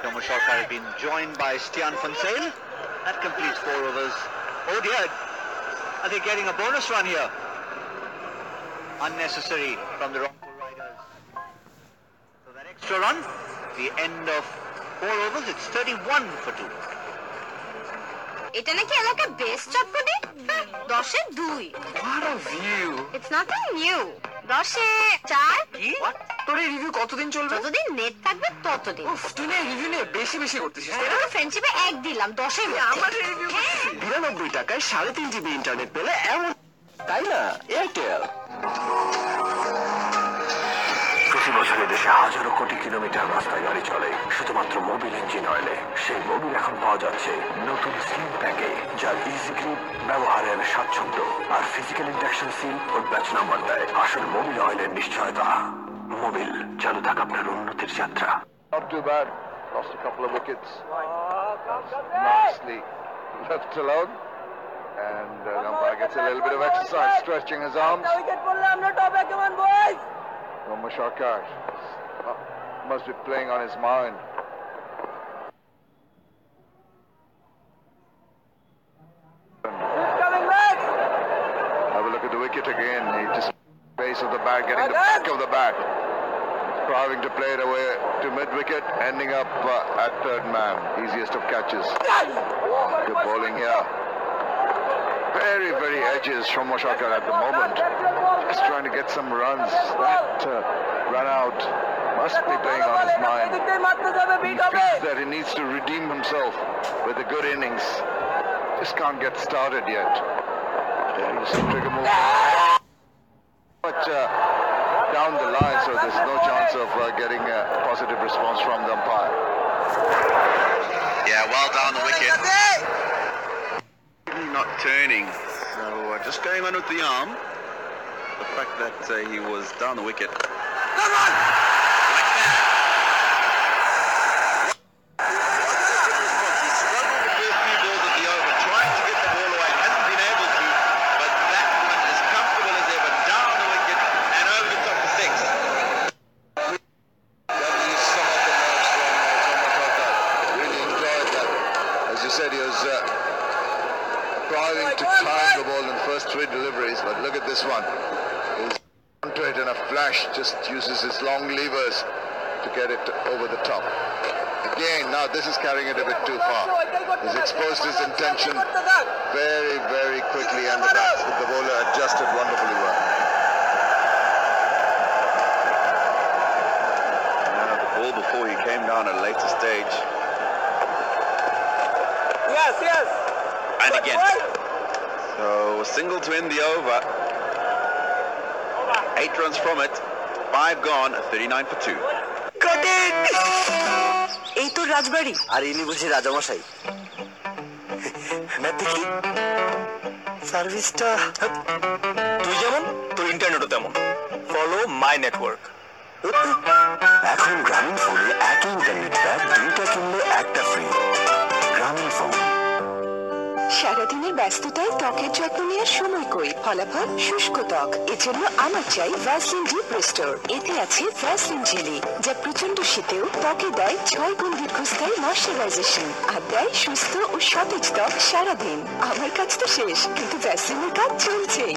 Thomas Sarkar has been joined by Stian van Zyl. That completes 4 overs. Oh dear, are they getting a bonus run here? Unnecessary from the wrongful riders. So that extra run, the end of 4 overs, it's 31 for 2. এটা নাকি এলাকার best chotpoti 10 A 2 What a view! It's nothing new 10 এ 4 কি? তোর এই review কতদিন চলবে? যতদিন net থাকবে ততদিন। উফ, তুই না রিভিউ নিয়ে বেশি করতেছিস। এটা তো ফ্রেন্ডশিপে 1 দিলাম 10 এর মধ্যে। আমার রিভিউ 92 টাকায় 3.5 জিবি ইন্টারনেট পেলে এমন, তাই না? এয়ারটেল। প্রতি বছর দেশে হাজারো কোটি কিলোমিটার রাস্তায় গাড়ি চলে শুধুমাত্র মোবিল ইঞ্জিন অয়েলে। সেই মোবিল এখন পাওয়া যাচ্ছে নতুন স্লিম প্যাকে, যার ইজি গ্রিপ, ব্যবহারের স্বাচ্ছন্দ্য আর ফিজিক্যাল ইন্ডাকশন সিল ও ব্যাচ নাম্বার দেয় আসল মোবিল অয়েলের নিশ্চয়তা। মোবিল, চালু থাক আপনার উন্নতির যাত্রা। Not too bad. Lost a couple of wickets. Nicely left alone. And the umpire gets a little bit of exercise, stretching his arms. Thomas Sarkar must be playing on his mind. Have a look at the wicket again. He just base of the bat, getting the back of the bat. Striving to play it away to mid-wicket, ending up at third man. Easiest of catches. Good bowling here. Very edges from Sarkar at the moment. Just trying to get some runs. That run out must be playing on his mind. He feels that he needs to redeem himself with a good innings. Just can't get started yet. Some trigger move. But down the line, so there's no chance of getting a positive response from the umpire. Yeah, well down the wicket. Not turning, so just going on with the arm. The fact that he was down the wicket. Come on! Like that. He struggled the first few balls of the over, trying to get the ball away, hasn't been able to, but that one as comfortable as ever, down the wicket and over the top of 6. Really enjoyed that. As you said, he was striving to time the ball in the first 3 deliveries, but look at this one. He's onto it in a flash, just uses his long levers to get it over the top. Again, now this is carrying it a bit too far. He's exposed his intention very quickly, and the bowler adjusted wonderfully well. The ball before he came down at a later stage. Yes. And again. So a single to end the over. 8 runs from it. 5 gone. 39 for 2. Coating! এই তো রাজবাড়ি। আর ইনি বুঝি রাজামশাই। না দেখি সার্ভিসটা তুই যেমন তোর ইন্টারনেটও তেমন। Follow my network. এখন গ্রামীণ ফোনে একই ইন্টারনেট প্যাক 2টা কিনলে একটা ফ্রি। গ্রামীণ ফোন। সারাদিনের ব্যস্ততায় ত্বকের যত্ন নেওয়ার সময় কই, ফলাফল শুষ্ক ত্বক। এজন্য আমার চাই ভ্যাসলিন ডিপ রেস্টোর। এতে আছে ভ্যাসলিন জেলি, যা প্রচন্ড শীতেও ত্বকে দেয় 6 গুণ দীর্ঘস্থায়ী ময়শ্চারাইজেশন আর দেয় সুস্থ ও সতেজ ত্বক সারাদিন। আমার কাজ তো শেষ, কিন্তু ভ্যাসলিনের কাজ চলছেই।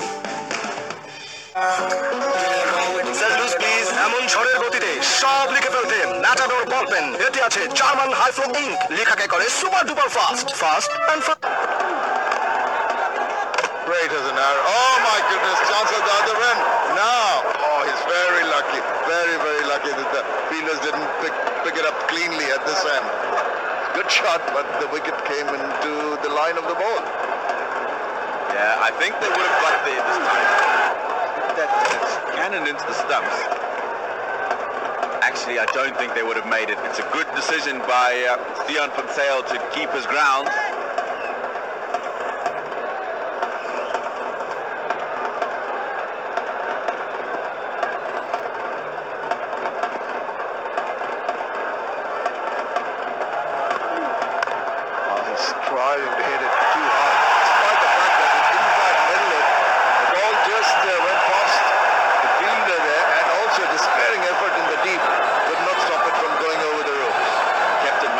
এমন ঝড়ের গতিতে সব লিখে ফেলতে ম্যাটাডোর বল পেন। এতে আছে জার্মান হাইফ্লো ইঙ্ক, লেখাকে করে super duper fast and Great as an arrow. Oh my goodness, chance at the other end. Now, he's very lucky. Very lucky that the fielders didn't pick it up cleanly at this end. Good shot, but the wicket came into the line of the ball. Yeah, I think they would have got there this time. That's cannoned into the stumps. Actually, I don't think they would have made it. It's a good decision by Stian van Zyl to keep his ground. Striving to hit it too hard, despite the fact that it didn't quite middle it. The ball just went past the fielder there, and also despairing effort in the deep could not stop it from going over the ropes. Kept it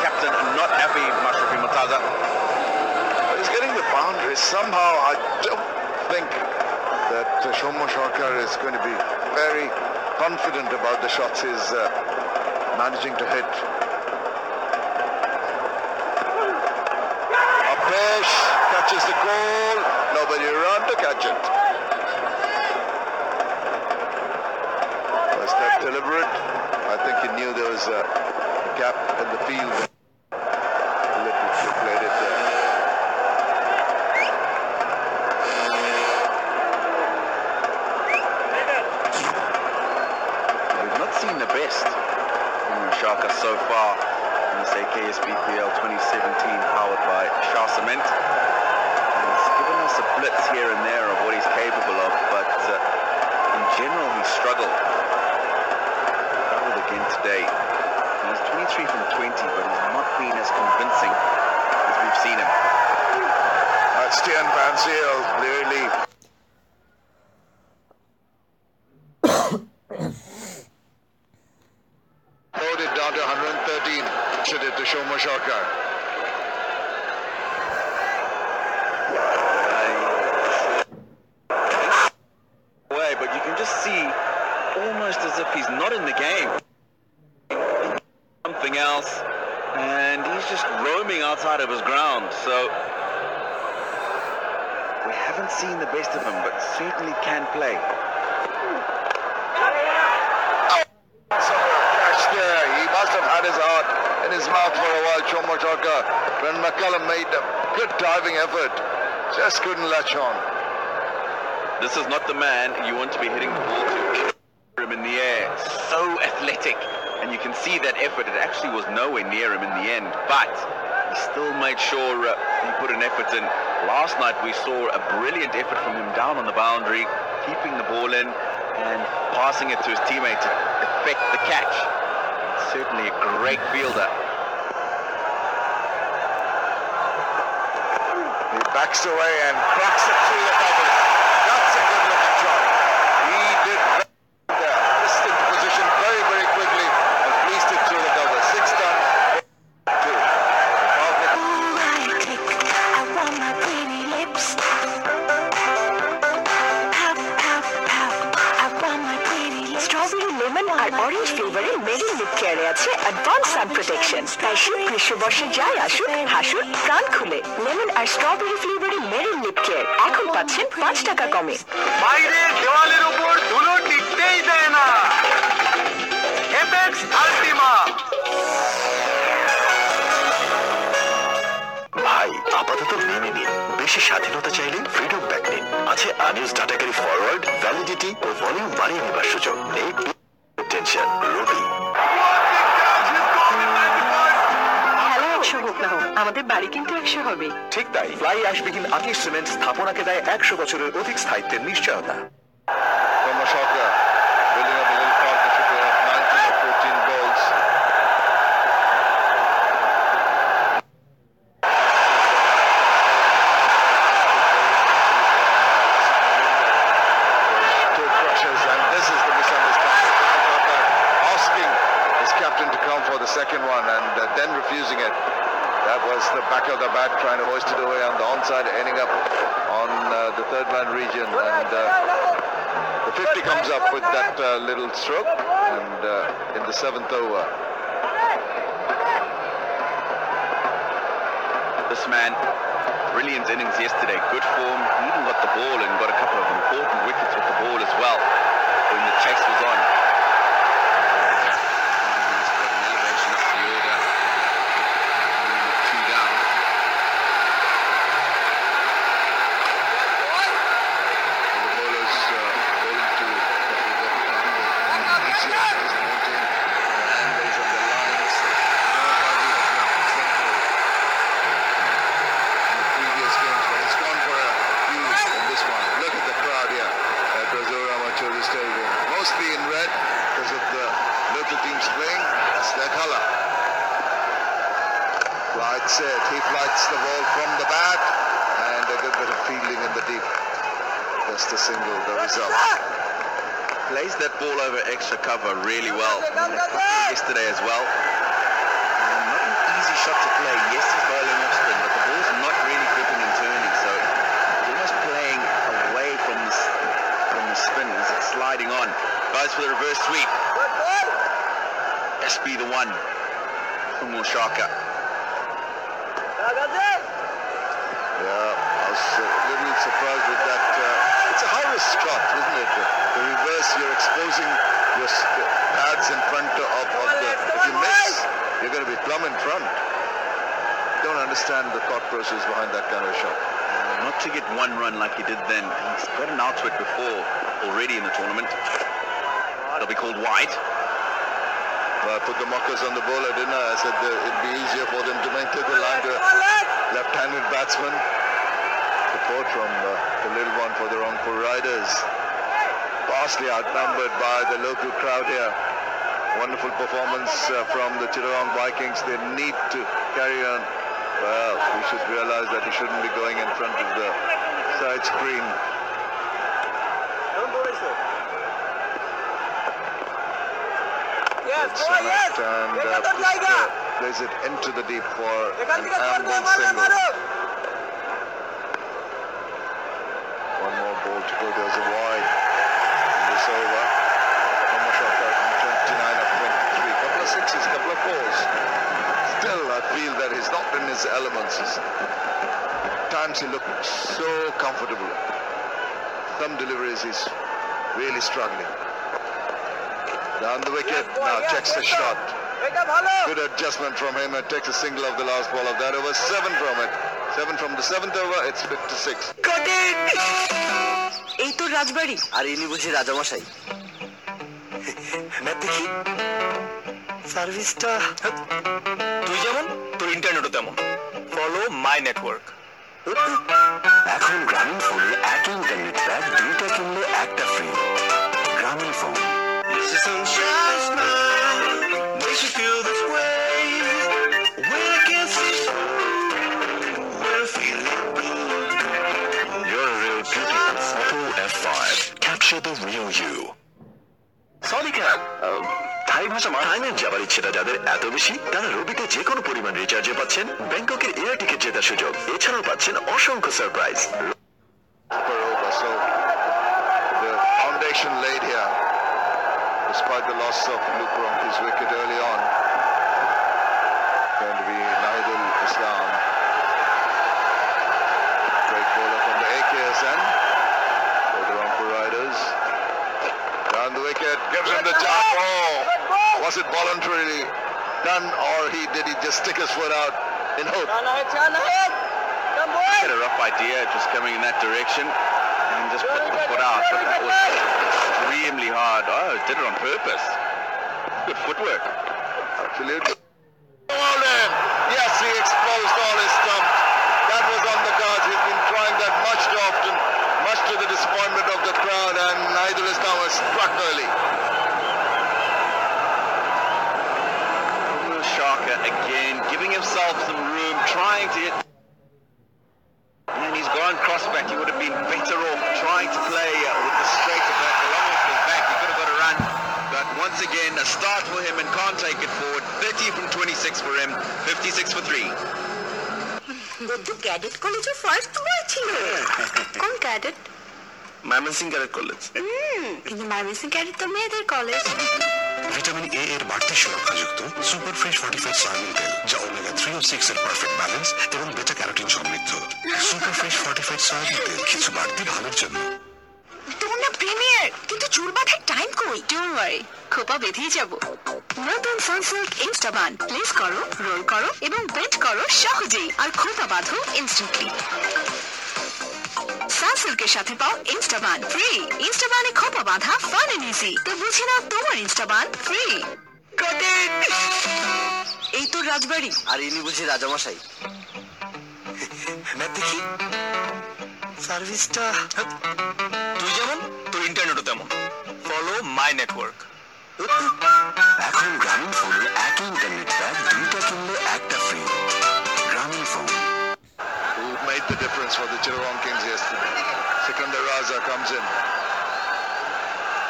captain not happy, Mashrafi Murtaza. He's getting the boundaries. Somehow, I don't think that Shomo Sarkar is going to be very confident about the shots he's managing to hit. Apesh catches the goal. Nobody around to catch it. Was that deliberate? I think he knew there was a gap in the field. He played it there. We've not seen the best from Shaka so far in this AKS BPL 2017, powered by Shah Cement. He's given us a blitz here and there of what he's capable of, but in general he's struggled again today. He's 23 from 20, but he's not been as convincing as we've seen him. That's Tian Van Zyl, clearly. Loaded down to 113. Should it to Shomo Sarkar. But you can just see almost as if he's not in the game. Something else, and he's just roaming outside of his ground. So we haven't seen the best of him, but certainly can play. Catch there. He must have had his heart in his mouth for a while, Shomo Sarkar. When McCullum made a good diving effort, just couldn't latch on. This is not the man you want to be hitting the ball to. Him in the air, so athletic, and you can see that effort. It actually was nowhere near him in the end, but he still made sure he put an effort in. Last night we saw a brilliant effort from him down on the boundary, keeping the ball in and passing it to his teammate to effect the catch. Certainly a great fielder. He backs away and cracks it through the covers. That's a good looking shot. He did just into position very, very quickly and fleeced it through the cover. 6 done, 2. I want my pretty lips. Pow, pow, pow. I want my pretty lips. Strawberry, lemon R orange ফ্লেভারে marine lip কেয়ারে আছে advance সান protection. তাই শীত গ্রীষ্ম বর্ষে যাই আসুক, হাসুন প্রাণ খুলে। লেমন আর স্ট্রবেরি ফ্লেভারে মেরিন লিপ কেয়ার এখন পাচ্ছেন 5 টাকা কমে। বাইরে দেওয়ালের উপর ধুলো টিকতেই দেয় না। এপেক্স আল্টিমা। ভাই আপাতত মেনে নিন, বেশি স্বাধীনতা চাইলে ফ্রিডম ব্যাক নিন। আছে আনইউজ ডাটাকারি ফরওয়ার্ড, ভ্যালিডিটি ও ভলিউম বাড়িয়ে নেবার সুযোগ। নেই টেনশন। রবি হ্যালো 100 হোক না হোক, আমাদের বাড়ি কিন্তু 100 হবে। ঠিক তাই, ফ্লাই অ্যাশ বিগিন আতিশ সিমেন্ট স্থাপনাকে দেয় 100 বছরের অধিক স্থায়িত্বের নিশ্চয়তা। Shomo Sarkar building up a little partnership here of 19 or 14 goals. Two pressures, and this is the misunderstanding. Shomo Sarkar asking his captain to come for the second one and then refusing it. That was the back of the bat trying to hoist it away on the onside, ending up on the third man region, and the 50 comes up with that little stroke, and in the 7th over. This man, brilliant innings yesterday, good form. He even got the ball and got a couple of important wickets with the ball as well when the chase was on. He's got an elevation up the order. 2 down. The bowlers bowling to angles on the lines. In the previous games, but he's gone for a huge in this one. Look at the crowd here at Razorama Chowdhury Stadium. Mostly in red because of the local teams playing. That's their colour. Flights it. He flights the ball from the bat, and a good bit of fielding in the deep. Just a single, the result. Plays that ball over extra cover really well. Yesterday as well. Not an easy shot to play. Yes, he's bowling off spin, but the ball's not really gripping and turning, so he's almost playing away from the spin as it's sliding on. Goes for the reverse sweep. Must be the one from Shaka. Yeah, I was a little surprised with that. It's a high-risk shot, isn't it? The reverse, you're exposing your pads in front of the... If you miss, you're going to be plumb in front. Don't understand the thought process behind that kind of shot. Not to get one run like he did then. He's got an out to it before already in the tournament. It'll be called wide. I put the mockers on the bowler, didn't I? I said it'd be easier for them to maintain the line to a left-handed batsman. Support from the little one for the Rangpur Riders. Vastly outnumbered by the local crowd here. Wonderful performance from the Chittagong Vikings. They need to carry on. Well, we should realize that he shouldn't be going in front of the side screen. Yes, and plays it into the deep for an amble single. One more ball to go. There's a wide in this over. One more shot from 29 of 23. Couple of sixes, couple of fours. Still, I feel that he's not in his elements. At times he looked so comfortable. Some deliveries he's really struggling. Down the wicket, now checks the shot. Good adjustment from him. It takes a single of the last ball of that over. 7 from it. 7 from the 7th over. It's 56. Got it! এই তো রাজবাড়ি আর ইনি বুঝি রাজামশাই। Map দেখি সার্ভিসটা তুই যেমন তোর ইন্টারনেটও তেমন। Follow my network. এখন গ্রামীণ ফোনে একই ইন্টারনেট প্যাক 2টা কিনলে একটা ফ্রি। গ্রামীণ phone. The sun shines now, makes you feel this way. When I can't see when I feel good. You're a real beautiful photo F5. Capture the real you. সনিকা Thai ভাষা Thailand যাবার ইচ্ছেটা যাদের এত বেশি তারা রবিতে যে কোনো পরিমাণ রিচার্জে পাচ্ছেন ব্যাংককের এয়ার টিকিট জেতার সুযোগ। এছাড়াও পাচ্ছেন অসংখ্য surprise. So the foundation laid here. Despite the loss of Luke Ronki's wicket early on, going to be Nahidul Islam. Great bowler from the AKSN for the Rangpur Riders. Down the wicket, gives him the jump. Oh, was it voluntarily done or did he just stick his foot out in hope? Had a rough idea just coming in that direction and just put the foot out, but that was extremely hard. Oh, did it on purpose. Good footwork. Absolutely. All in. Yes, he exposed all his stumps. That was on the cards. He's been trying that much too often, much to the disappointment of the crowd, and Nahidul Islam was struck early. Shaka again, giving himself some room, trying to hit. And he's gone crossback. He would have been better off trying to play with the straighter back. Along with his back, he could have got a run. But once again, a start for him and can't take it forward. 30 from 26 for him, 56 for 3. Buddhu cadet কলেজে first boy ছিল। কোন cadet? Mymensingh cadet college. কিন্তু Mymensingh cadet তো মেয়েদের college. Vitamin A এর বাড়তি সুরক্ষাযুক্ত super fresh fortified soybean তেল যা ওমেগা 3 ও 6 এর পারফেক্ট ব্যালেন্স এবং বেটা ক্যারোটিন সমৃদ্ধ। সুপার ফ্রেশ ফর্টিফাইড সয়াবিন তেল কিছু বাড়তি ভালোর জন্য। তোমার না প্রিমিয়ার কিন্তু চুল বাঁধার টাইম কই? ডোন্ট ওয়ারি, খোপা বেঁধেই যাব। নতুন সানসিল্ক ইনস্টাবান প্লেস করো, রোল করো এবং বেন্ড করো সহজেই আর খোপা বাঁধো ইনস্ট্যান্টলি। সানসিল্কের সাথে পাও ইনস্টাবান ফ্রি। ইনস্টাবানে খোপা বাঁধা ফান এন্ড ইজি। তো বুঝে নাও তোমার ইনস্টাবান ফ্রি। এই তো রাজবাড়ি আর ইনি বুঝি রাজামশাই। ম্যাপ দেখি সার্ভিসটা তুই যেমন তোর ইন্টারনেটও তেমন। Follow my network. এখন গ্রামীণ ফোনে একই ইন্টারনেট প্যাক 2টা কিনলে একটা ফ্রি। গ্রামীণ phone. Who made the difference for the Chittagong Kings yesterday? Sikandar Raza comes in.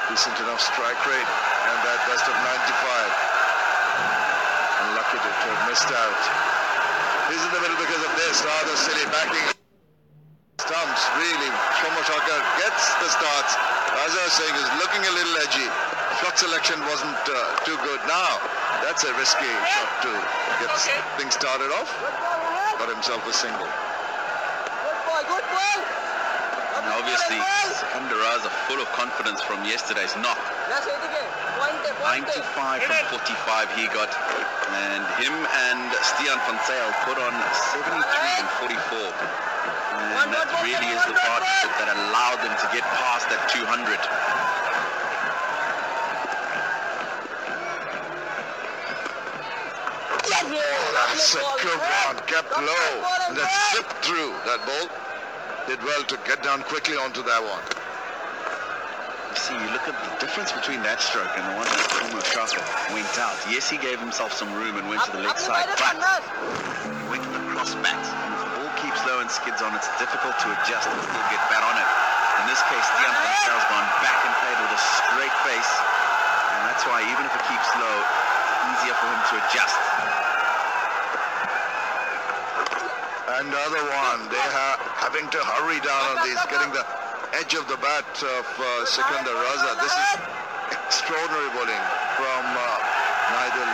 Decent enough strike rate and that best of 95. Unlucky to have missed out. He's in the middle because of this. Rather silly backing stumps. Really, Shomashaka gets the starts. As I was saying, he's looking a little edgy. Shot selection wasn't too good. Now, that's a risky shot to get things started off. Got himself a single. And obviously, Sikandar Raza full of confidence from yesterday's knock. 95 from 45 he got. And him and Stian van Zyl put on 73 and 44. And that really is the partnership that allowed them to get past that 200. That's a good one, kept low, and that slipped through that ball. Did well to get down quickly onto that one. You see, you look at the difference between that stroke and the one that Shomashaka went out. Yes, he gave himself some room and went to the leg side, but he went to the cross bat. And if the ball keeps low and skids on, it's difficult to adjust and still get bat on it. In this case, Stian van Zyl's gone back and played with a straight face, and that's why even if it keeps low, easier for him to adjust. Another one. They are having to hurry down on these, getting the edge of the bat of Sikandar Raza. This is extraordinary bowling from Naidul.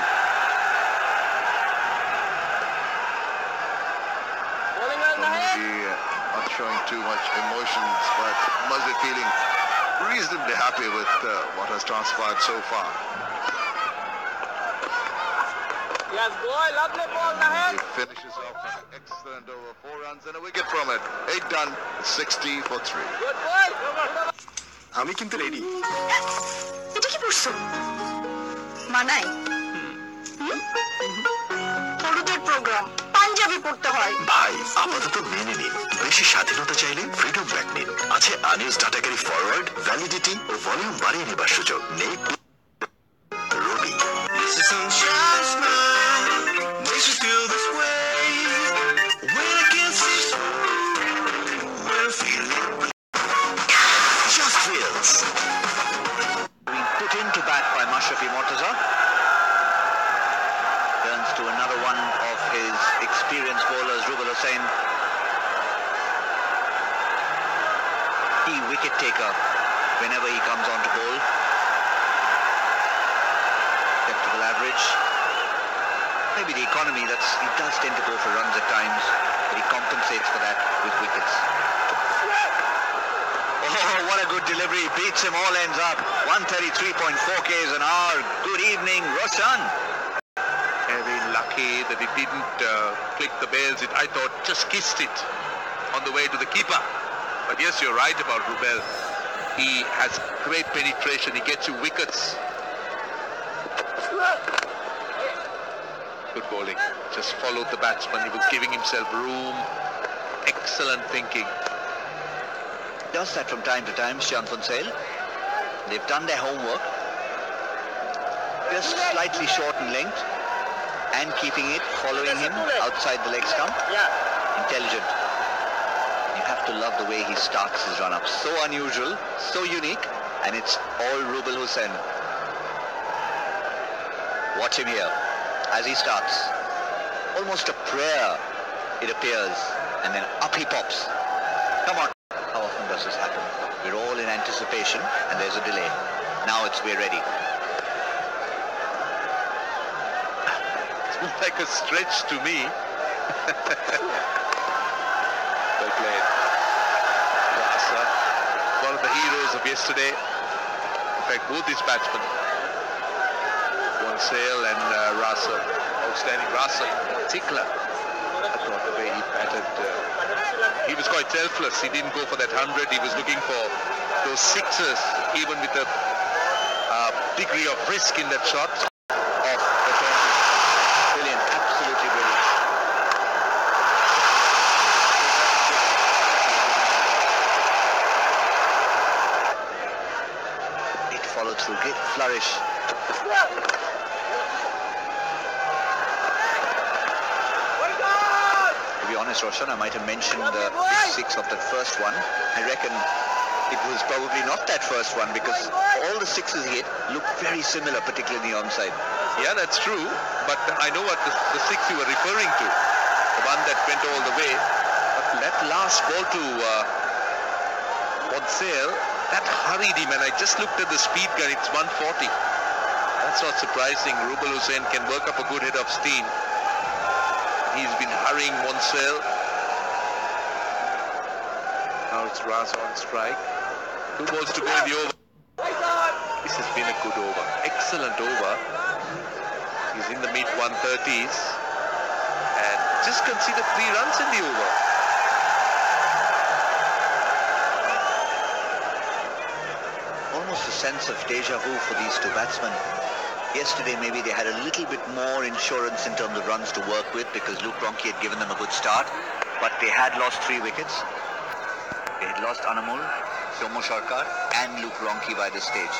Maybe not showing too much emotions, but must be feeling reasonably happy with what has transpired so far. Yes, boy, lovely ball ahead. He finishes off an excellent over 4 runs and a wicket from it. 8 done, 60 for 3. Good boy. আমি কিন্তু ready. এটা কি পড়ছো? মানাই হলুদের programme panjabi পড়তে হয়। ভাই আপাতত মেনে নিন, বেশি স্বাধীনতা চাইলে ফ্রিডম ব্যাক নিন। আছে unused data carry forward, validity ও ভলিউম বাড়িয়ে নেবার সুযোগ নেই। রবি Being put into bat by Mashrafi Mortaza. Turns to another one of his experienced bowlers, Rubal Hussain. Key wicket taker whenever he comes on to bowl. Acceptable average. Maybe the economy, he does tend to go for runs at times, but he compensates for that with wickets. Oh, what a good delivery. Beats him all ends up. 133.4 k's an hour. Good evening, Roshan. Very lucky that it didn't click the bails. I thought just kissed it on the way to the keeper. But yes, you're right about Rubel. He has great penetration. He gets you wickets. Good bowling. Just followed the batsman. He was giving himself room. Excellent thinking. Does that from time to time, Stian van Zyl. They've done their homework. Just slightly short in length and keeping it, following him outside the leg stump. Intelligent. You have to love the way he starts his run-up. So unusual, so unique, and it's all Rubal Hussain. Watch him here as he starts. Almost a prayer, it appears, and then up he pops. Come on. How often does this happen? We're all in anticipation and there's a delay. Now we're ready. It's more like a stretch to me. Well played. Rasa, one of the heroes of yesterday. In fact, both these batsmen, Sale and Rasa, outstanding. Rasa in particular, I thought the way he batted, he was quite selfless. He didn't go for that 100. He was looking for those sixes, even with a degree of risk in that shot. Off the tournament. Brilliant, absolutely brilliant. It followed through, great flourish. To be honest, Roshan, I might have mentioned the big six of that first one. I reckon it was probably not that first one because all the sixes he hit look very similar, particularly in the onside. Yeah, that's true. But I know what the six you were referring to. the one that went all the way. But that last ball to Podsale, that hurried him, and I just looked at the speed gun, it's 140. That's not surprising. Rubal Hussain can work up a good head of steam. He's been hurrying Monsell. Now it's Raz on strike. 2 balls to go in the over. This has been a good over. Excellent over. He's in the mid 130s. And just conceded 3 runs in the over. Almost a sense of deja vu for these two batsmen. Yesterday maybe they had a little bit more insurance in terms of runs to work with because Luke Ronchi had given them a good start, but they had lost 3 wickets. They had lost Anamul, Somo Sarkar and Luke Ronchi by this stage.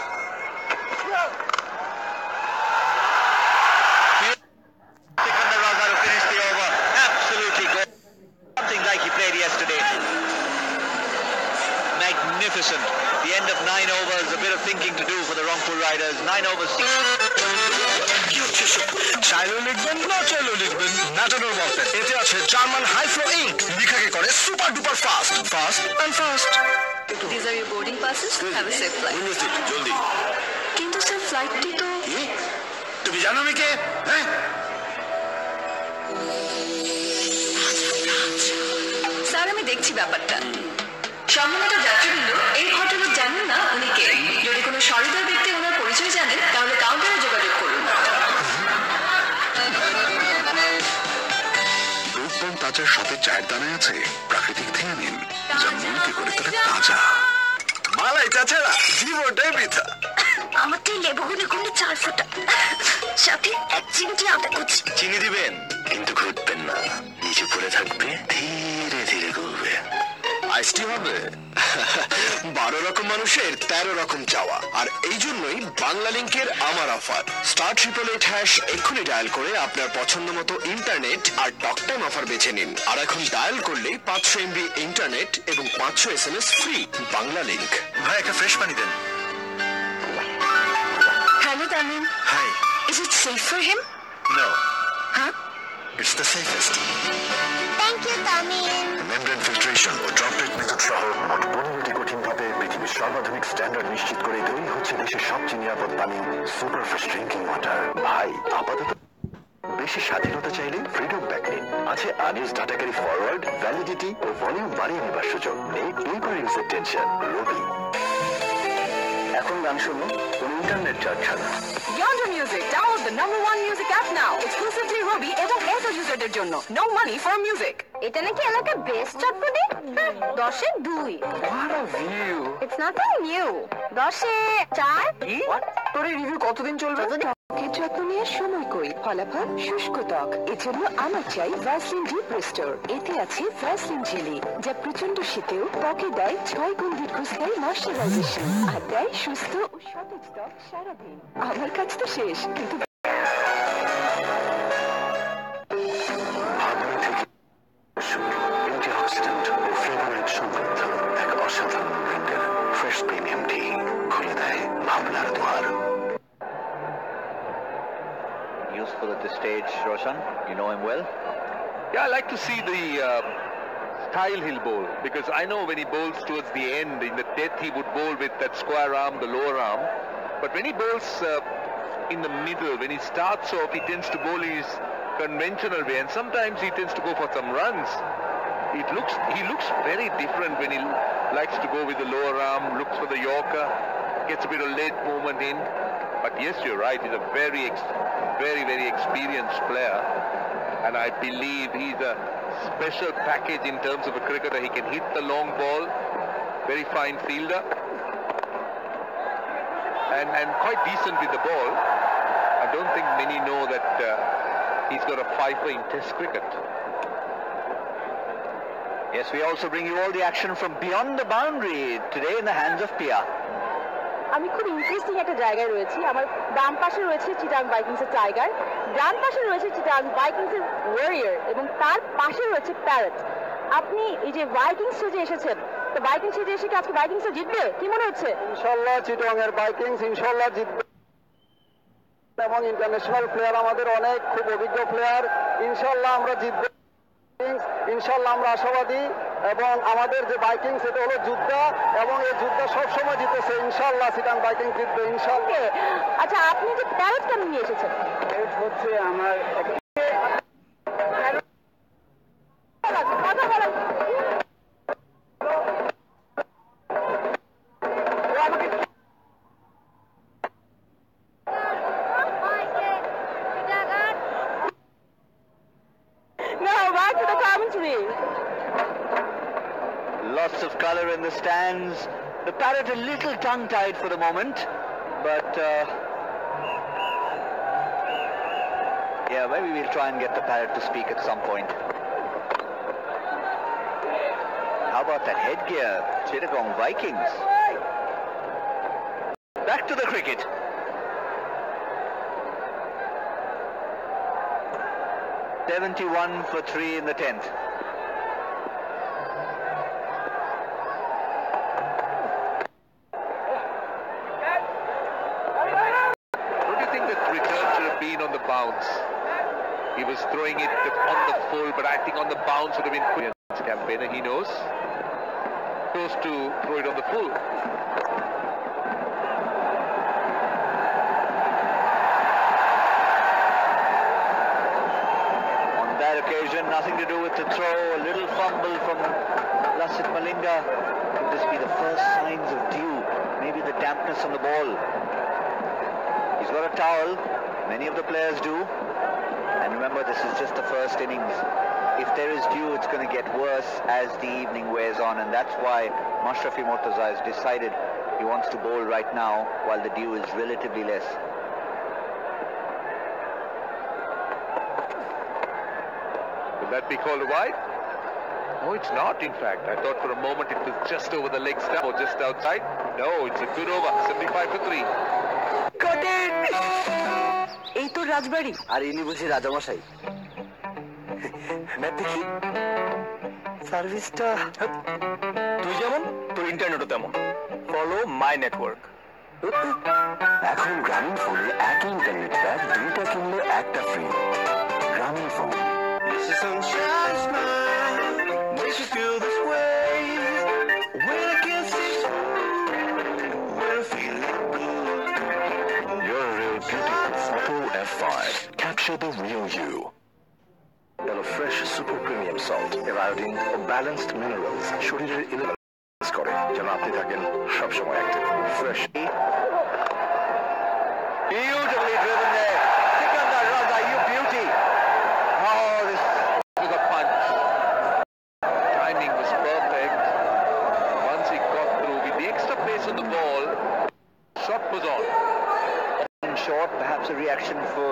Sikandar Raza to finish the over. Absolutely good. Something like he played yesterday. Magnificent. The end of 9 overs, a bit of thinking to do for the Rangpur Riders. 9 overs, 6. চাইলেও লিখবেন না চাইলেও লিখবেন matador ball peen এতে আছে German high flow ink লেখাকে করে super duper fast and fast These are your boarding passes. Have a safe flight. জলদি কিন্তু স্যার ফ্লাইটটি তো তুমি জানো আমি কে হ্যাঁ স্যার আমি দেখছি ব্যাপারটা সম্মানিত যাত্রীবৃন্দ এই ঘটনা জানেন না উনি কে যদি কোনো সহৃদয় ব্যক্তি ওনার পরিচয় জানেন তাহলে কাউন্টারে যোগাযোগ করুন রূপবান তাজার সাথে চায়ের দানায় আছে প্রাকৃতিক থেকে নিন যা মনকে করে তোলে তাজা মালাই তাছাড়া জীবনটাই বৃথা আমাকে লেবুগুলো কোনো 4 ফোঁটা সাথে 1 চিমটি আদা কুচি চিনি দিবেন কিন্তু ঘুরবেন না নিচে পড়ে থাকবে ধীরে ধীরে ঘুরবে আইসটি হবে 12 রকম মানুষের 13 রকম চাওয়া আর এই জন্যই বাংলা লিংকের আমার অফার *888# এক্ষুনি ডায়াল করে আপনার পছন্দ মতো ইন্টারনেট আর টক টাইম অফার বেছে নিন আর এখন ডায়াল করলেই 500 MB ইন্টারনেট এবং 500 SMS ফ্রি বাংলা লিংক ভাই একটা ফ্রেশ পানি দেন hello Tamim hi Is it safe for him? No Huh? It's the safest thank you Tamim membrane filtration ও ড্রপলেট মেথড সহ মোট 15টি কঠিনভাবে পৃথিবীর সর্বাধুনিক স্ট্যান্ডার্ড নিশ্চিত করে তৈরি হচ্ছে দেশের সবচেয়ে নিরাপদ পানি সুপার ফ্রেশ ড্রিঙ্কিং ওয়াটার ভাই আপাতত বেশি স্বাধীনতা চাইলে ফ্রিডম ব্যাক নিন আছে আনইউজ ডাটাকারি ফরওয়ার্ড ভ্যালিডিটি ও ভলিউম বাড়িয়ে নেবার সুযোগ নেই পেপার ইউজের টেনশন রবি এখন গান শুনুন কোন ইন্টারনেট চার্জ ছাড়া Yonder Music. Download the #1 music app now. Exclusively Ruby এবং Airtel userদের জন্য. No money for music. এটা নাকি এলাকার বেস্ট চটপটি 10-এ 2 What a view! It's nothing new 10-এ 4 কি? তোর এই রিভিউ কতদিন চলবে? ত্বকের যত্ন নেওয়ার সময় কই ফলাফল শুষ্ক ত্বক এজন্য আমার চাই ভ্যাসলিন ডিপ রেস্টোর এতে আছে ভ্যাসলিন জেলি যা প্রচন্ড শীতেও ত্বকে দেয় 6 গুণ দীর্ঘস্থায়ী ময়শ্চারাইজেশন আর দেয় সুস্থ ও সতেজ ত্বক সারাদিন আমার কাজ তো শেষ কিন্তু ভাবনা থেকে অ্যান্টিঅক্সিডেন্ট ও ফ্লেভোনয়েড সমৃদ্ধ এক অসাধারণ ব্র্যান্ডের ফ্রেশ প্রিমিয়াম টি খুলে দেয় ভাবনার দুয়ার Useful at this stage, Roshan. You know him well. Yeah, I like to see the style he'll bowl because I know when he bowls towards the end, in the death, he would bowl with that square arm, the lower arm. But when he bowls in the middle, when he starts off, he tends to bowl his conventional way, and sometimes he tends to go for some runs. He looks very different when he likes to go with the lower arm, looks for the Yorker, gets a bit of late movement in. But yes, you're right. He's a very, very experienced player, and I believe he's a special package in terms of a cricketer. He can hit the long ball, very fine fielder, and quite decent with the ball. I don't think many know that he's got a fifer in Test cricket. Yes, we also bring you all the action from beyond the boundary today in the hands of Pia. আমি খুব interesting একটা জায়গায় রয়েছি আমার বাম পাশে রয়েছে Chittagong ভাইকিংসের tiger ডান পাশে রয়েছে চিটাং ভাইকিংসের ওয়ারিয়র এবং তার পাশে রয়েছে প্যারেট আপনি এই যে ভাইকিংস যে এসেছেন তো ভাইকিংস যে এসে কি আজকে ভাইকিংস জিতবে কি মনে হচ্ছে ইনশাআল্লাহ চিটং এর ভাইকিংস ইনশাআল্লাহ জিতবে এবং ইন্টারন্যাশনাল প্লেয়ার আমাদের অনেক খুব অভিজ্ঞ প্লেয়ার ইনশাআল্লাহ আমরা জিতব ইনশাল্লাহ আমরা আশাবাদী এবং আমাদের যে বাইকিং সেটা হলো যোদ্ধা এবং এই যোদ্ধা সবসময় জিতেছে ইনশাল্লাহ চিটাং বাইকিং জিতবে ইনশাল্লাহ। আচ্ছা, আপনি যে প্যারেড কেন নিয়ে এসেছেন? হচ্ছে আমার Lots of color in the stands. The parrot a little tongue-tied for the moment, but yeah, maybe we'll try and get the parrot to speak at some point. How about that headgear? Chittagong Vikings. Back to the cricket. $71 for 3 in the 10th. On the bounce, he was throwing it on the full, but I think on the bounce would have been quick. Campaigner, he knows, chose to throw it on the full. On that occasion, nothing to do with the throw. A little fumble from Lassit Malinga. Could this be the first signs of dew? Maybe the dampness on the ball. He's got a towel. Many of the players do. And remember, this is just the first innings. If there is dew, it's going to get worse as the evening wears on. And that's why Mashrafi Mortaza has decided he wants to bowl right now while the dew is relatively less. Will that be called a wide? No, it's not, in fact. I thought for a moment it was just over the leg stump or just outside. No, it's a good over. 75 for 3. Got it! এই তো রাজবাড়ি। আর ইনি বুঝি রাজামশাই। Map দেখি সার্ভিসটা তুই যেমন তোর ইন্টারনেটও তেমন। Follow my network. এখন গ্রামীণ ফোনে একই ইন্টারনেট প্যাক দুইটা কিনলে একটা ফ্রি। গ্রামীণ phone. F5. Capture the real you. Hello Fresh Super Premium Salt. এর iodine ও balanced minerals শরীরের ইলেকট্রোলাইটস করে যেন আপনি থাকেন সবসময় active. Fresh. Beautifully driven there. Sikandar Raza, you beauty. Oh, this was a punch. Timing was perfect. Once he got through with the extra pace on the ball, shot was on. Short, perhaps a reaction for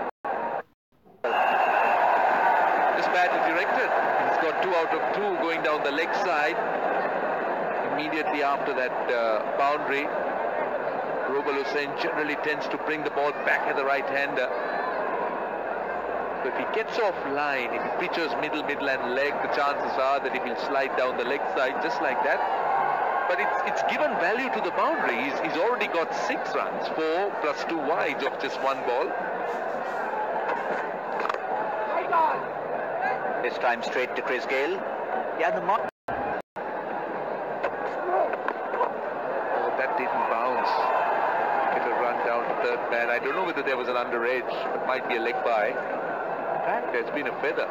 this bat is directed. He's got 2 out of 2 going down the leg side. Immediately after that boundary, Robal Hussain generally tends to bring the ball back at the right-hander. So if he gets off line, if he pitches middle and leg, the chances are that he will slide down the leg side just like that. But it's given value to the boundary. He's already got 6 runs, 4 plus 2 wides of just 1 ball. This time straight to Chris Gale. Yeah, the mark. Oh, that didn't bounce. Get a run down to third man. I don't know whether there was an under edge. It might be a leg by. In fact, there's been a feather.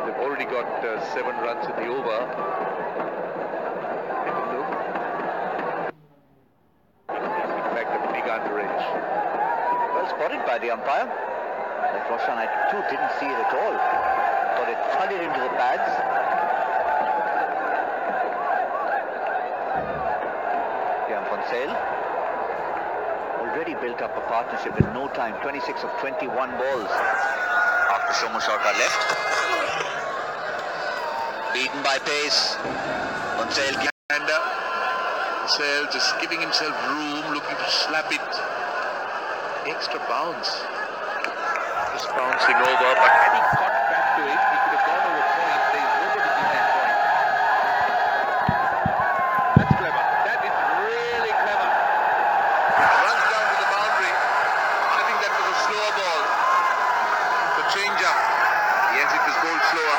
They've already got 7 runs in the over. Well spotted by the umpire. Like Roshan, I too didn't see it at all. Thought it thudded into the pads. Kian Fonsale already built up a partnership in no time. 26 of 21 balls after Shomu Sharkar left. Beaten by pace. Fonsale just giving himself room, looking to slap it. Extra bounce. Just bouncing over, but had he got back to it, he could have gone over point. There is nobody in that point. That's clever. That is really clever. It runs down to the boundary. I think that was a slower ball. The change-up. Yes, it was bowled slower.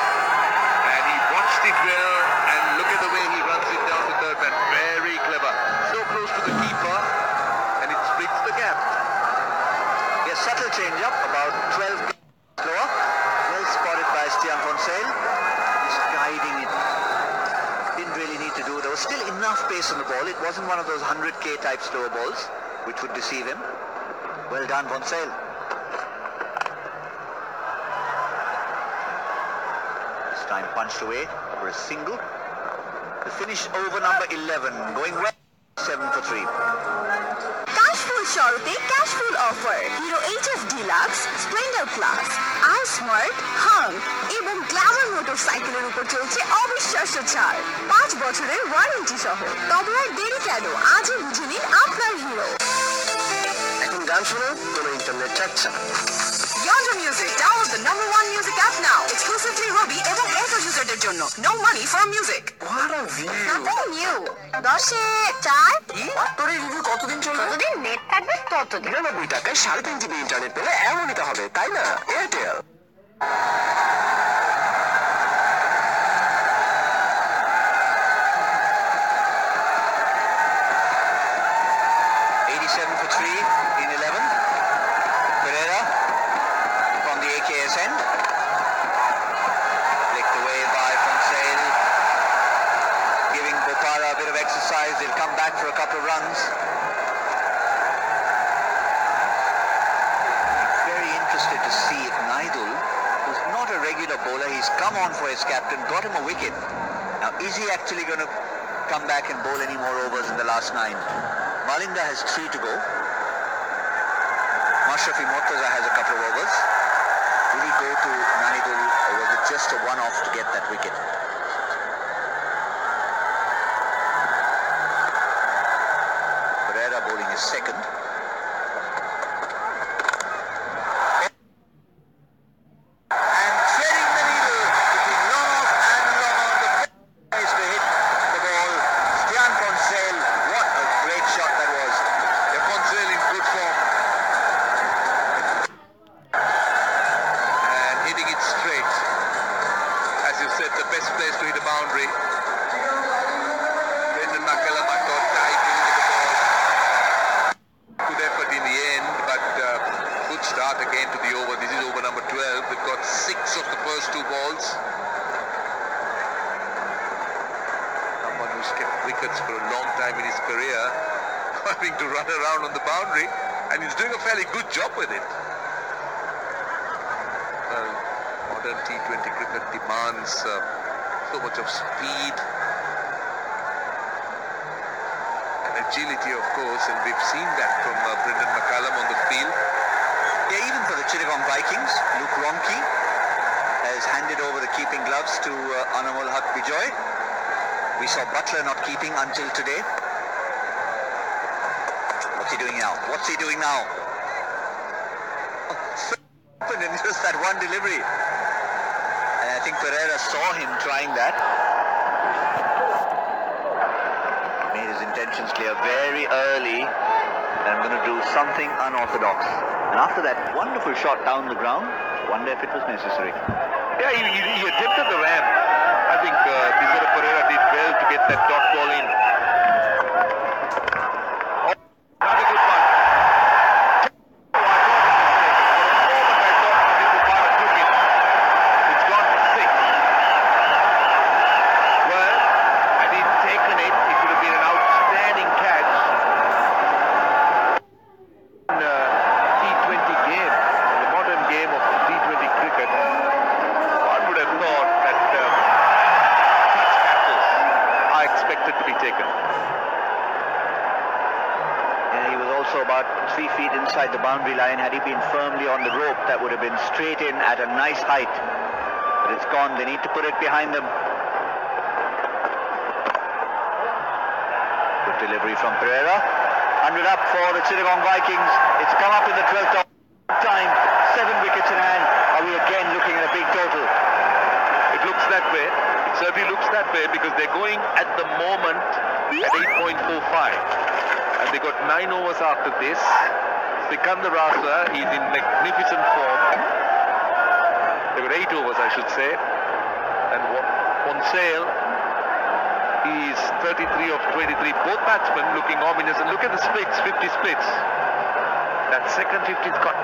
And he watched it well, and look at the way he runs it down to third man. Very clever. So close to the keeper, and it splits the gap. A subtle change-up, about 12 slower. Well spotted by Stian Fonsale. Just guiding it. Didn't really need to do. There was still enough pace on the ball. It wasn't one of those 100k type slower balls, which would deceive him. Well done, Fonsale. This time punched away for a single. The finish over number 11, going well. 7 for 3. Cashful শরতে cashful offer Hero HF Deluxe, Splendor Plus, iSmart, Hung এবং Glamour মোটরসাইকেলের উপর চলছে অবিশ্বাস্য ছাড় 5 বছরের warranty সহ। তবে আর দেরি কেন, আজই বুঝে নিন আপনার হিরো। এখন গান শোনো, কোনো ইন্টারনেট চাচ্ছে না। Yonder Music, download the #1 music app now, exclusively Robi এবং Airtel userদের জন্য। No money for music. What a view! Something new. 10-এ 4 কি? তোর এই রিভিউ কতদিন চলবে? যতদিন নেট থাকবে ততদিন। 99 টাকায় 3.5 GB ইন্টারনেট পেলে এমন নিতে হবে, তাই না? Airtel. They'll come back for a couple of runs. Very interested to see if Naidul, who's not a regular bowler, he's come on for his captain, got him a wicket. Now, is he actually going to come back and bowl any more overs in the last 9? Malinda has 3 to go. Mashrafi Mortaza has a couple of overs. Will he go to Naidul, or was it just a one-off to get that wicket? Bowling is second. And threading the needle between long off and long on. The place to hit the ball. Stian Fonsale, what a great shot that was. Yeah, Fonsale in good form. And hitting it straight. As you said, the best place to hit a boundary. Brendan McCullum, I thought, dived into the ball. Good effort in the end, but good start again to the over. This is over number 12. They've got 6 of the first 2 balls. Someone who's kept wickets for a long time in his career, having to run around on the boundary, and he's doing a fairly good job with it. Well, modern T20 cricket demands so much of speed, agility, of course, and we've seen that from Brendan McCullum on the field. Yeah, even for the Chittagong Vikings, Luke Ronke has handed over the keeping gloves to Anamol Haq Bijoy. We saw Butler not keeping until today. What's he doing now? What's he doing now? And just that one delivery. And I think Pereira saw him trying that. Made his intentions clear very early. I'm going to do something unorthodox. And after that wonderful shot down the ground, wonder if it was necessary. Yeah, he attempted the ram. I think Tizara Pereira did well to get that dot ball in. Oh, another good one. It's gone for 6. Well, had he taken it, it would have been an outstanding catch. T20 game, the modern game of T20 cricket, one would have thought that such catches are expected to be taken. And he was also about 3 feet inside the boundary line. Had he been firmly on the rope, that would have been straight in at a nice height. But it's gone. They need to put it behind them. Good delivery from Pereira. 100 up for the Chittagong Vikings. It's come up in the 12th time. 7 wickets in hand. Are we again looking at a big total? It looks that way. It certainly looks that way because they're going at the moment at 8.45. And they got 9 overs after this. Sikandar Rasa is in magnificent form. They've got 8 overs, I should say. And on sale, he's 33 of 23. Both batsmen looking ominous. And look at the splits, 50 splits. That second 50's got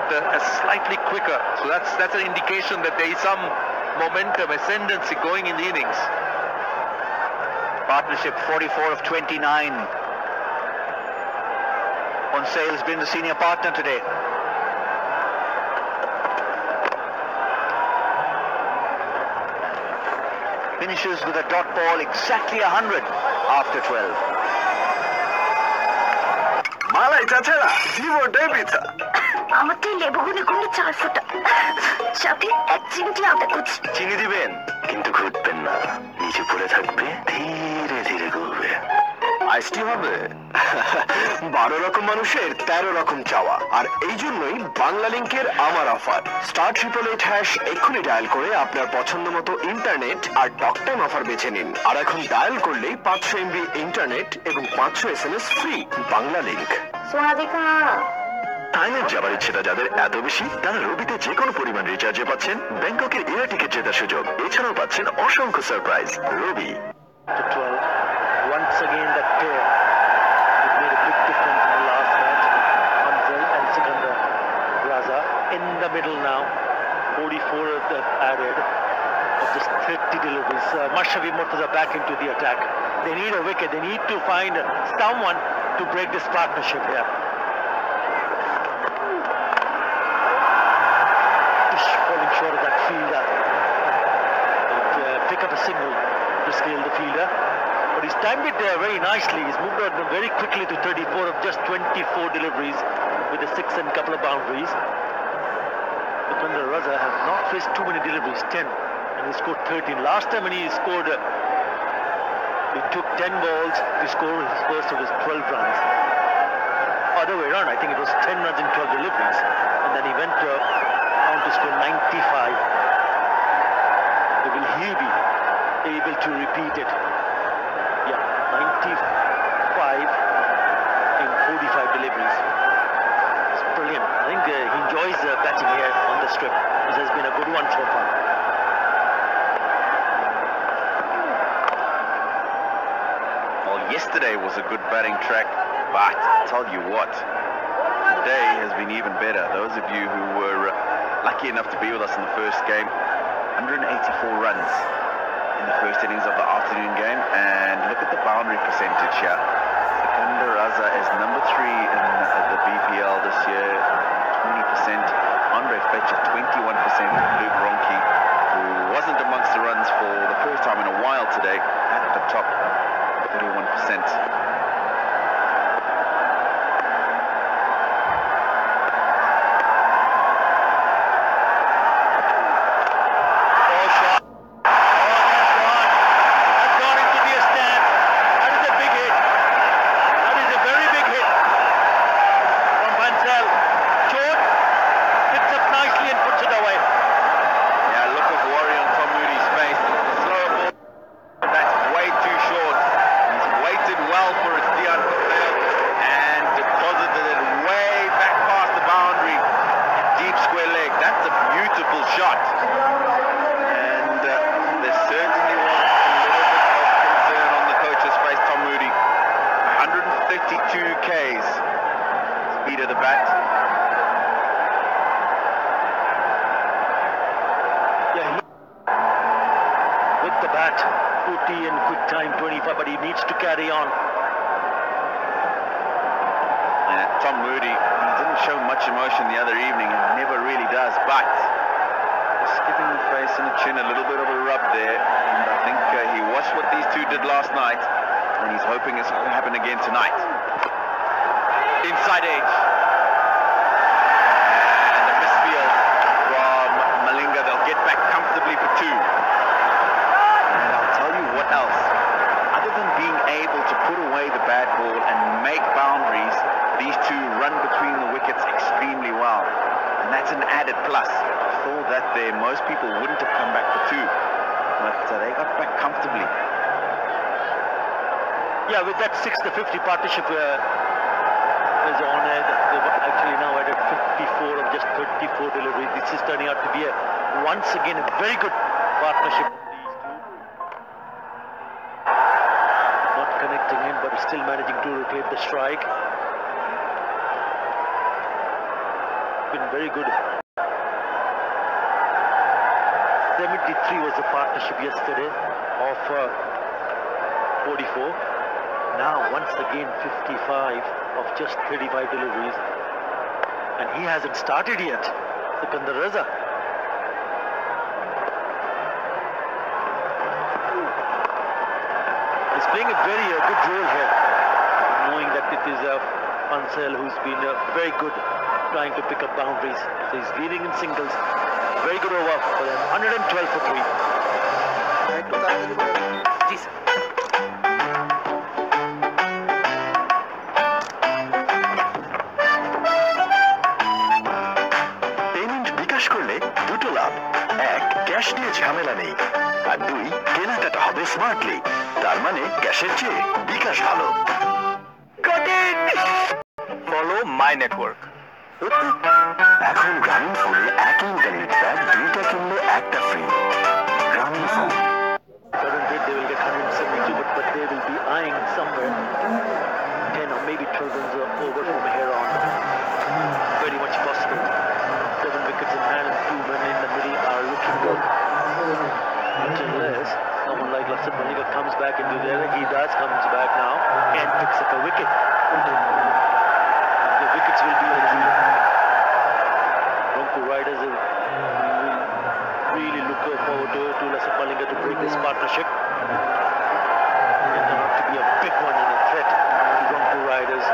slightly quicker. So that's an indication that there is some momentum, ascendancy going in the innings. Partnership 44 of 29. On sale has been the senior partner today. Finishes with a dot ball, exactly 100 after 12. মালাই চাচারা জীবনটাই বৃথা। আমার তো লেবুগুলো কোনো 4 ফুটা সাথে 1 চিমটি আদা কুচি। চিনি দিবেন কিন্তু ঘুরবেন না, নিচে পড়ে থাকবে, ধীরে ধীরে ঘুরবে। আইসটি হবে 12 রকম মানুষের 13 রকম চাওয়া, আর এই জন্যই বাংলা লিংকের আমার অফার *888# এক্ষুনি ডায়াল করে আপনার পছন্দ মতো ইন্টারনেট আর টক টাইম অফার বেছে নিন। আর এখন ডায়াল করলেই 500 MB ইন্টারনেট এবং 500 SMS ফ্রি। বাংলা লিংক। সোনাদিকা থাইল্যান্ড যাবার ইচ্ছেটা যাদের এত বেশি, তারা রবিতে যে কোনো পরিমাণ রিচার্জে পাচ্ছেন ব্যাংককের এয়ার টিকিট জেতার সুযোগ। এছাড়াও পাচ্ছেন অসংখ্য surprise. Robi. Once again, that pair, it made a big difference in the last match. Hamzal and Sikandar Raza in the middle now. 44 they've added of just 30 deliveries. Mashrafi Murtaza back into the attack. They need a wicket. They need to find someone to break this partnership here. Falling short of that fielder. Pick up a single to scale the fielder. But he's timed it there very nicely. He's moved on very quickly to 34 of just 24 deliveries with a 6 and a couple of boundaries. Sikandar Raza has not faced too many deliveries, 10, and he scored 13. Last time when he scored, he took 10 balls to score his first of his 12 runs. Other way around, I think it was 10 runs in 12 deliveries, and then he went on to score 95. Will he be able to repeat it? Yeah, 95 in 45 deliveries. It's brilliant. I think he enjoys batting here on the strip. This has been a good one so far. Well, yesterday was a good batting track, but I'll tell you what, today has been even better. Those of you who were lucky enough to be with us in the first game, 184 runs in the first innings of the afternoon game, and look at the boundary percentage here. Sikandar Raza is number 3 in the BPL this year, 20%. Andre Fletcher, 21%. Luke Ronke, who wasn't amongst the runs for the first time in a while today, at the top, 31%. Speed of the bat. Yeah, with the bat, 40 and quick time 25, but he needs to carry on. And Tom Moody, he didn't show much emotion the other evening, and never really does, but just giving the face and the chin a little bit of a rub there, and I think he watched what these two did last night, and he's hoping it's going to happen again tonight. Inside edge. And a misfield from Malinga. They'll get back comfortably for 2. And I'll tell you what else. Other than being able to put away the bad ball and make boundaries, these two run between the wickets extremely well. And that's an added plus. I thought that there most people wouldn't have come back for 2. But they got back comfortably. Yeah, with that 6-50 partnership, is on it. They've actually now added 54 of just 34 deliveries. This is turning out to be once again a very good partnership from these two. Not connecting in, but still managing to rotate the strike. Been very good. 73 was the partnership yesterday of 44. Now once again 55 of just 35 deliveries, and he hasn't started yet. Sikandar Raza. He's playing a very good role here, knowing that it is Pansel who's been very good trying to pick up boundaries. So he's leading in singles. Very good over for them. 112 for 3. Payment বিকাশ করলে দুটো লাভ। এক, cash দিয়ে ঝামেলা নেই, আর দুই, কেনাকাটা হবে smartly. তার মানে ক্যাশের চেয়ে বিকাশ ভালো। Follow my network. এখন গ্রামীণ ফোনে একই ইন্টারনেট প্যাক, দুইটা কিনলে একটা ফ্রি। গ্রামীণ phone. Currently they will get 172, but they will be eyeing somewhere 10 or maybe 12 runs over from here on. Very much possible. 7 wickets in hand and 2 men in the middle are looking good. Unless someone like Lassit Malinga comes back into there. He comes back now and picks up a wicket. The wickets will be the key. Bronco Riders will really look forward to Lassit Malinga to break this partnership. It turned out to be a big one and a threat to Bronco Riders.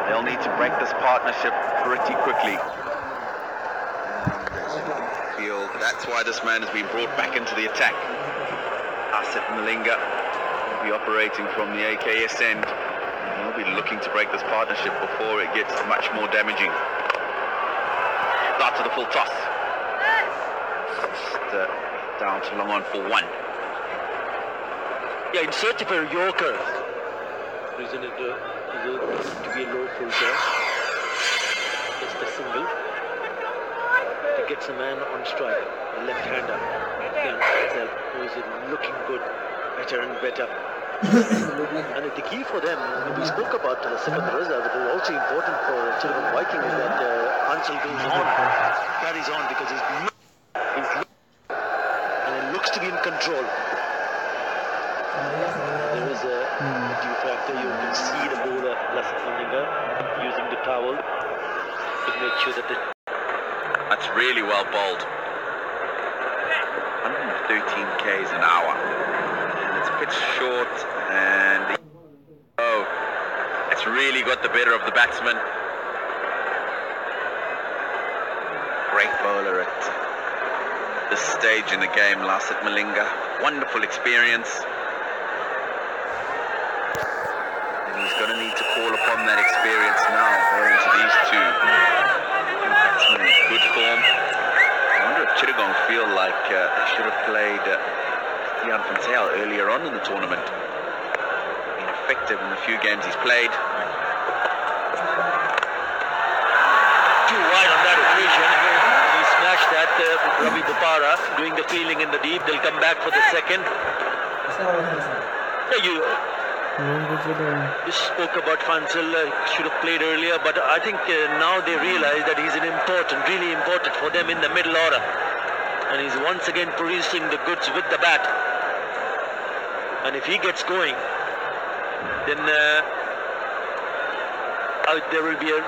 They'll need to break this partnership pretty quickly. That's why this man has been brought back into the attack. Lassit Malinga will be operating from the AKS end. He'll be looking to break this partnership before it gets much more damaging. Start to the full toss. Just down to long on for 1. Yeah, in search of a Yorker. Reason it to be a low full toss. Just a single. To get some man on strike. A left-hander. Who is looking good. Better and better. And the key for them, we spoke about Sikandar Raza, but it's also important for Chittagong Viking is that Ansel goes on, carries on because he's and it looks to be in control. There is a due factor. You can see the bowler Lassit Malinga using the towel to make sure that that's really well bowled. 113 k's an hour. It's pitched short and it's really got the better of the batsman. Great bowler at this stage in the game, Lassit Malinga. Wonderful experience. And he's going to need to call upon that experience now going to these two batsmen in good form. I wonder if Chittagong feel like they should have played Ian Fontaine earlier on in the tournament. Been effective in the few games he's played. Too wide on that occasion. He smashed that. Ravi Bopara doing the fielding in the deep. They'll come back for the second. You spoke about Fansal, should have played earlier, but I think now they realize that he's really important for them in the middle order. And he's once again producing the goods with the bat. And if he gets going, then there will be a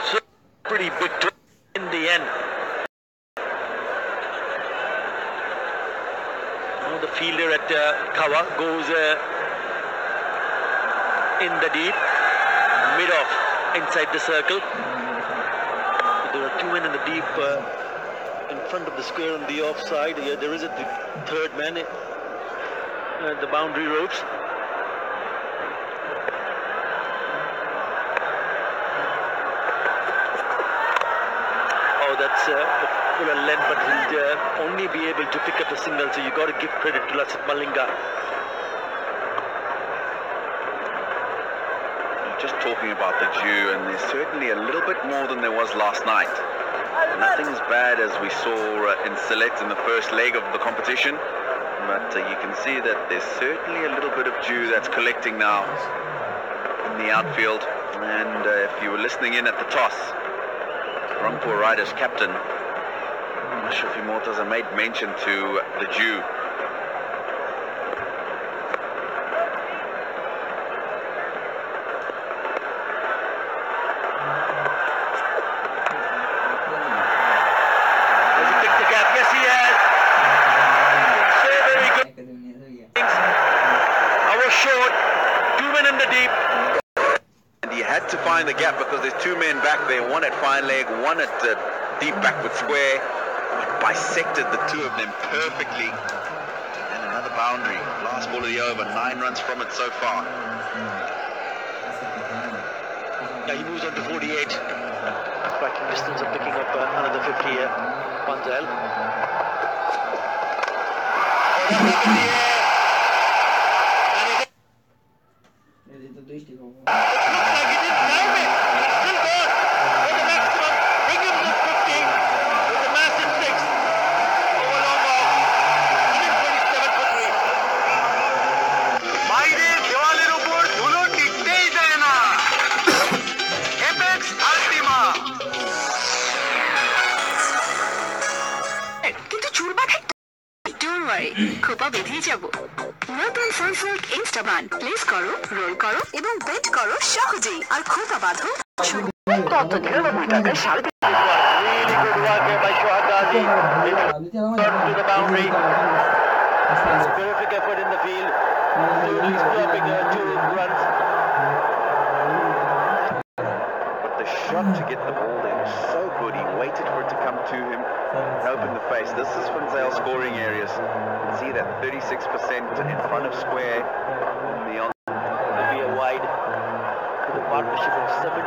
pretty big twist in the end. Now the fielder at Kawa goes in the deep, mid-off, inside the circle. There are 2 men in the deep in front of the square on the offside. There is a third man at the boundary ropes. That's full and length, but he'll only be able to pick up a single, so you got to give credit to Lassit Malinga. just talking about the dew, and there's certainly a little bit more than there was last night. Nothing as bad as we saw in Sylhet in the first leg of the competition, but you can see that there's certainly a little bit of dew that's collecting now in the outfield. And if you were listening in at the toss, Rangpur Riders captain Shafi Mortaza made mention to the dew. To find the gap because there's two men back there, one at fine leg, one at deep backward square, but bisected the two of them perfectly. And another boundary. Last ball of the over, 9 runs from it so far. Yeah, he moves on to 48. Striking distance of picking up another 50 here. Panzel. খোপা বেঁধেই যাব। নতুন Sunsilk ইনস্টাবান place করো, role করো এবং bet করো সহজেই, আর খোপা বাঁধো কত 99 টাকায় 3.5। Really good work here by Shoaib Ghazi. To the boundary. Terrific effort in the field. He's dropping 2 runs. But the shot to get the ball there was so good. He waited for it to come to him and open the face. This is from Zale's scoring areas. You can see that 36% in front of square. Will be a wide with a partnership of 70.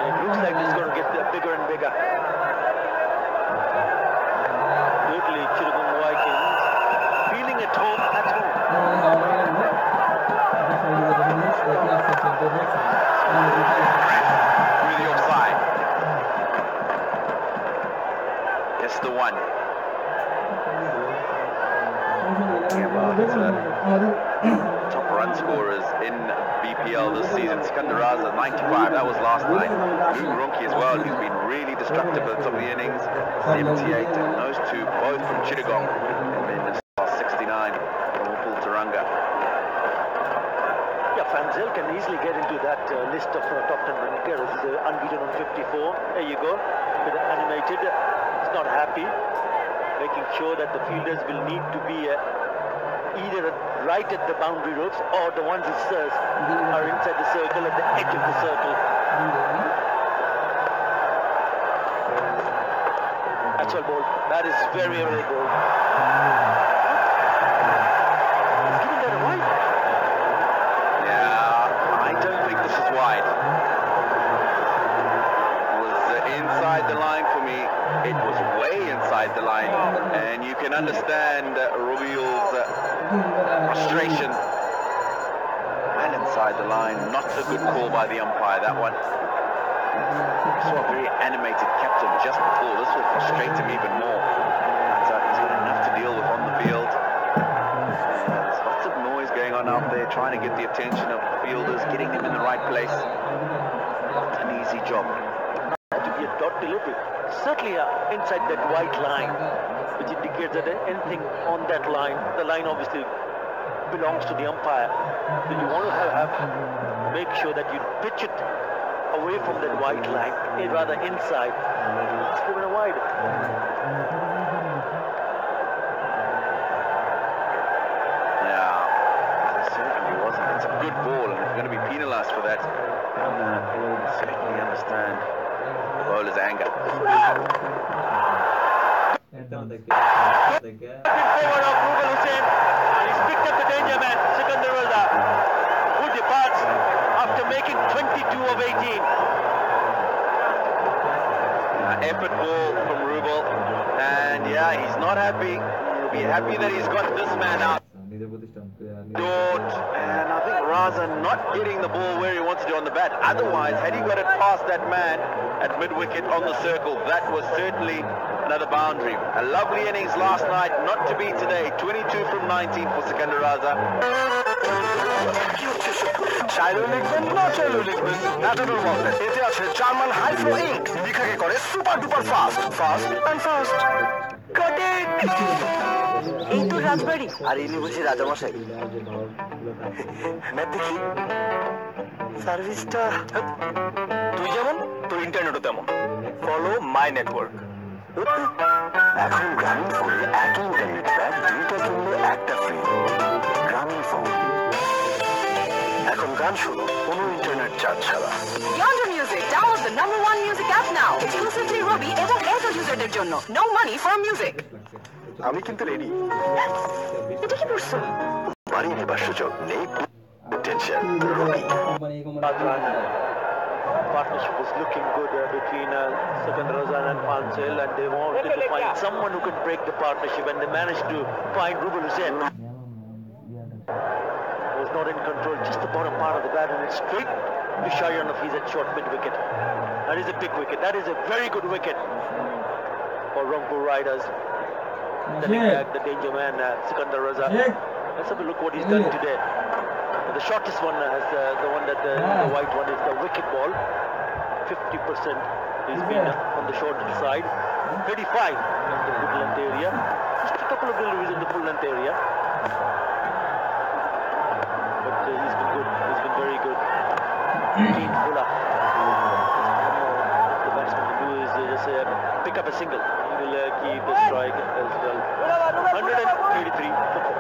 It looks like it's going to get bigger and bigger. Totally Chittagong Vikings feeling at home. Through the offside. It's the one. Top run scorers in BPL this season. Sikandar Raza 95, that was last night. Luke Ronki as well, who's been really destructive at the top of the innings, 78, and those two both from Chittagong, and then the 69 from Upul Taranga. Yeah, Fanzel can easily get into that list of top 10 run getters. Unbeaten on 54. There you go. Bit animated. He's not happy. Making sure that the fielders will need to be either right at the boundary ropes or the ones that are inside the circle, at the edge of the circle. That's all ball. That is very, very ball. He's given that a wide. Yeah, I don't think this is wide. It was inside the line for me. It was way inside the line, and you can understand Rubiul's frustration. And inside the line, not a good call by the umpire, that one. I saw a very animated captain just before. This will frustrate him even more. But he's got enough to deal with on the field. And there's lots of noise going on out there, trying to get the attention of the fielders, getting them in the right place. Not an easy job. To be a dot delivery. Certainly inside that white line, which indicates that anything on that line, the line obviously belongs to the umpire. So you want to make sure that you pitch it away from that white line, rather inside. It's given a wide. Yeah, it certainly wasn't. It's a good ball, and if you're going to be penalised for that, I certainly understand the bowler's anger. Forward of Rubal Hussain, and he's picked up the danger man, Sikandar Raza, who departs after making 22 of 18. Effort ball from Rubal, and yeah, he's not happy. He'll be happy that he's got this man out. Dort, and I think Raza not getting the ball where he wants to on the bat. Otherwise, had he got it past that man at mid-wicket on the circle, that was certainly another boundary. A lovely innings last night, not to beat today. 22 from 19 for Sikandar Raza. চাইলেও লিখবেন না চাইলেও লিখবেন এতদূর বলবেন এতে আছে German high flow ink লিখাকে করে super duper fast fast and fast got it এই তো রাজবাড়ি। আর ইনি বুঝি রাজামশাই ম্যাপ দেখি সার্ভিসটা তুই যেমন তোর ইন্টারনেটও তেমন ফলো মাই নেটওয়ার্ক এখন গ্রামীণ ফোনে একই ইন্টারনেট প্যাক দুইটা কিনলে একটা ফ্রি গ্রামীণ ফোন এখন গান শুনো কোনো ইন্টারনেট চার্জ ছাড়া Yonder Music, download the #1 music app now. Exclusively Robi এবং Airtel userদের জন্য. No money for music. আমি কিন্তু রেডি এটা কি পড়ছো? বাড়ি নেবার সুযোগ নেই tension Robi Partnership was looking good between Sikandar Raza and Pansel, and they wanted to find someone who could break the partnership, and they managed to find Rubal Hussain. Was not in control, just the bottom part of the bat, and it's straight to Shayan of his at short mid-wicket. That is a big wicket. That is a very good wicket for Rangpur Riders. Telling back the danger man, Sikandar Raza. Let's have a look what he's done today. The shortest one has the one that the white one is the wicket ball. 50% he's been on the short side. 35 in the full length area. Just a couple of deliveries in the full length area. But he's been good. He's been very good. Clean fuller. What the batsman can do is just pick up a single. He will keep the strike as well. 183 for 4.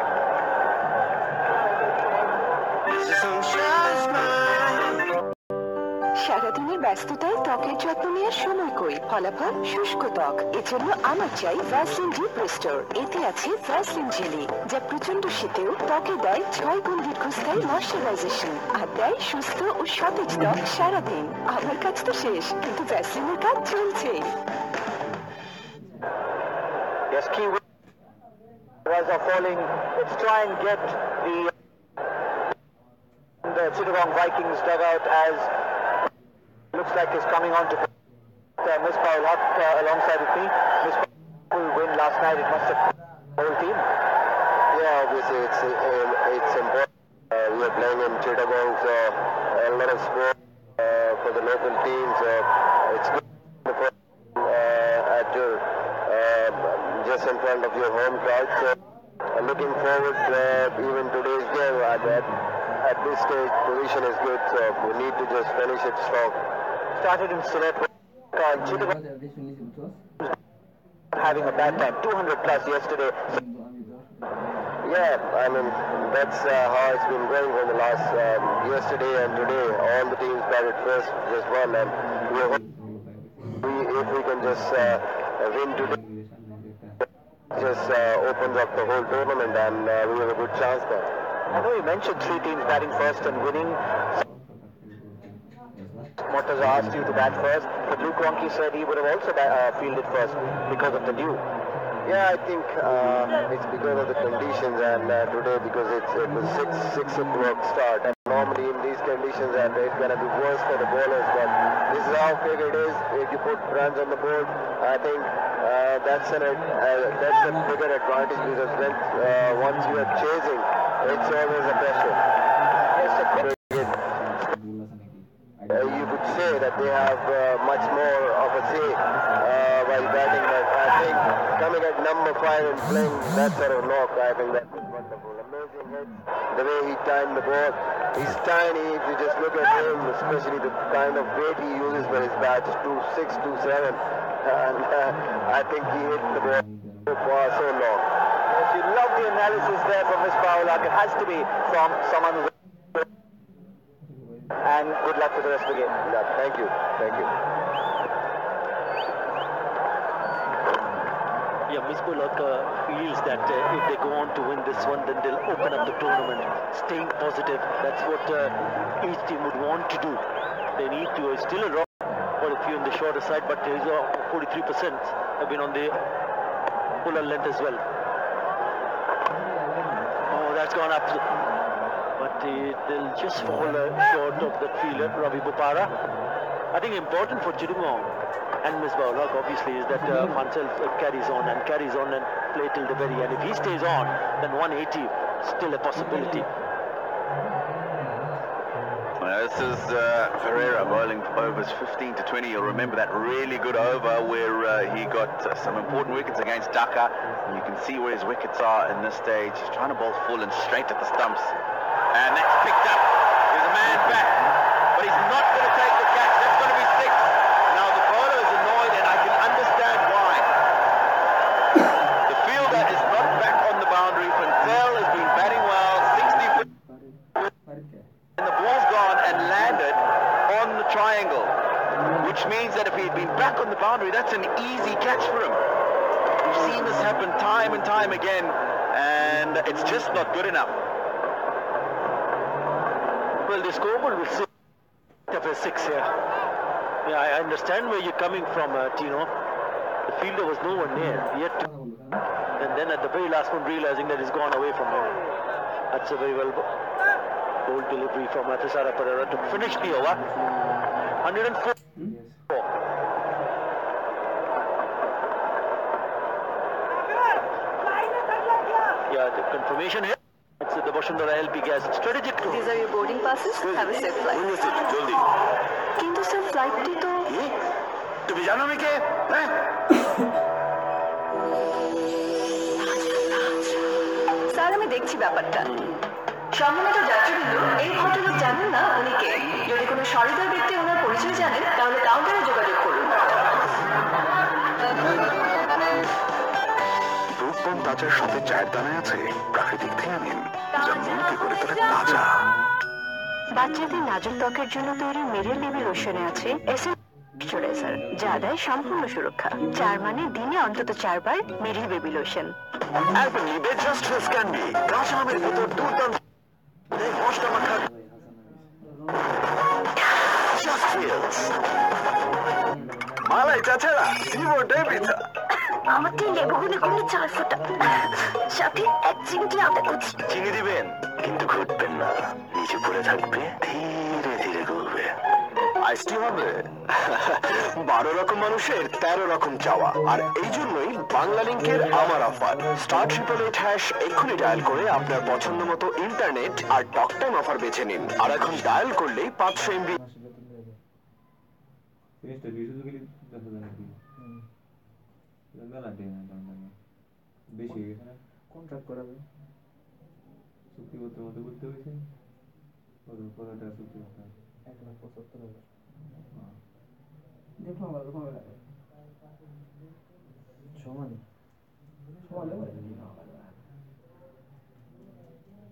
সারাদিনের ব্যস্ততায় ত্বকের যত্ন নেওয়ার সময় কই, ফলাফল শুষ্ক ত্বক। এজন্য আমার চাই ভ্যাসলিন ডিপ রেস্টোর। এতে আছে ভ্যাসলিন জেলি, যা প্রচন্ড শীতেও ত্বকে দেয় 6 গুণ দীর্ঘস্থায়ী ময়শ্চারাইজেশন আর দেয় সুস্থ ও সতেজ ত্বক সারাদিন। আমার কাজ তো শেষ, কিন্তু ভ্যাসলিনের কাজ চলছে। Yes, key are falling. Let's try and get the Chittagong Vikings dugout as looks like he's coming on to Misbah ul Haq alongside with me. Misbah win last night. It must have the whole team. Yeah, obviously it's important. We are playing in Chittagong, so a lot of sport for the local teams. It's good at your just in front of your home crowd. So looking forward even today's game. At this stage, position is good, so we need to just finish it strong. Started in Sylhet. Chittagong having a bad time. 200 plus yesterday. Yeah, I mean that's how it's been going for the last yesterday and today. All the teams batted first, just one, and if we can just win today, just opens up the whole tournament, and we have a good chance there. I know you mentioned 3 teams batting first and winning. Mortaza asked you to bat first, but Luke Ronchi said he would have also fielded first because of the dew. Yeah, I think it's because of the conditions, and today because it was 6 o'clock start, and normally in these conditions and it's gonna be worse for the bowlers, but this is how cricket is. If you put runs on the board, I think that's a bigger advantage, because when once you are chasing, it's always a pressure. Yes, you could say that they have much more of a say while batting, but I think coming at number 5 and playing that sort of knock, I think that was wonderful. Amazing hit, the way he timed the ball. He's tiny, if you just look at him, especially the kind of weight he uses for his bat, 2.6, 2.7, and I think he hit the ball so far, so long. Yes, you love the analysis there from Misbah ul Haq. It has to be from someone who's... And good luck for the rest of the game. Yeah, thank you. Yeah, Misbah ul Haq feels that if they go on to win this one, then they'll open up the tournament. Staying positive, that's what each team would want to do. They need to. It's still a rock for a few on the shorter side, but there is 43% have been on the fuller length as well. Oh, that's that's gone up. But they'll just fall short of the fielder, Ravi Bopara. I think important for Chidumong and Misbah Ulhaq obviously is that Fansel carries on and play till the very end. If he stays on, then 180 still a possibility. This is Ferreira bowling overs 15 to 20. You'll remember that really good over where he got some important wickets against Dhaka. And you can see where his wickets are in this stage. He's trying to bowl full and straight at the stumps. And that's picked up. There's a man back. But he's not going to take the catch. That's going to be 6. Now the bowler is annoyed and I can understand why. The fielder is not back on the boundary. Fansel has been batting well. 60. And the ball's gone and landed on the triangle, which means that if he had been back on the boundary, that's an easy catch for him. We've seen this happen time and time again, and it's just not good enough. Well, the scoreboard will say of a 6 here. Yeah, I understand where you're coming from, Tino. The fielder was nowhere near, yet to... And then at the very last one, realizing that he's gone away from him. That's a very well... bold delivery from Thisara Pereira to finish the over. 104. Yeah, the confirmation here. It's the Bashundara LP gas. Strategic. These are your boarding passes. Have a safe flight. জলদি কিন্তু sir ফ্লাইটটি তো তুমি জানো আমি কে হ্যাঁ sir আমি দেখছি ব্যাপারটা সম্মানিত যাত্রীবৃন্দ এই ভদ্রলোক জানেন না উনি কে যদি কোনো সহৃদয় ব্যক্তি ওনার পরিচয় জানেন তাহলে কাউন্টারে যোগাযোগ করুন রূপবন তাজার সাথে চায়ের দানায় আছে প্রাকৃতিক থেয়ানিন যা মনকে করে তোলে তাজা বাচ্চাদের নাজুক ত্বকের জন্য তৈরি মেরিল বেবি লোশনে আছে ময়শ্চারাইজার যা দেয় সম্পূর্ণ সুরক্ষা 4 মানে দিনে অন্তত 4 বার Meril baby lotion Alpenliebe just fresh candy কাঁচা আমের ভেতর দুর্দান্ত মশলা মাখা জাস্ট ফিলস মালাই চাছাড়া জীবনটা পিঠা আমার তিন লেবুগুলো কোনো 4 ফোঁটা সাথে 1 চিমটি আদা কুচি চিনি দিবেন কিন্তু ঘুরবেন না নিচে পড়ে থাকবে ধীরে ধীরে গলবে আইসটি হবে 12 রকম মানুষের 13 রকম চাওয়া আর এই জন্যই বাংলা লিংকের আমার অফার *888# এক্ষুনি ডায়াল করে আপনার পছন্দ মতো ইন্টারনেট আর টক টাইম অফার বেছে নিন আর এখন ডায়াল করলেই 500 MB কন্ট্রাক্ট করাবে চুক্তিপত্রের মতো করতে হয়েছে কত টাকা চুক্তি করতে হবে 1,75,000 দেখো আমার রকম লাগে সমান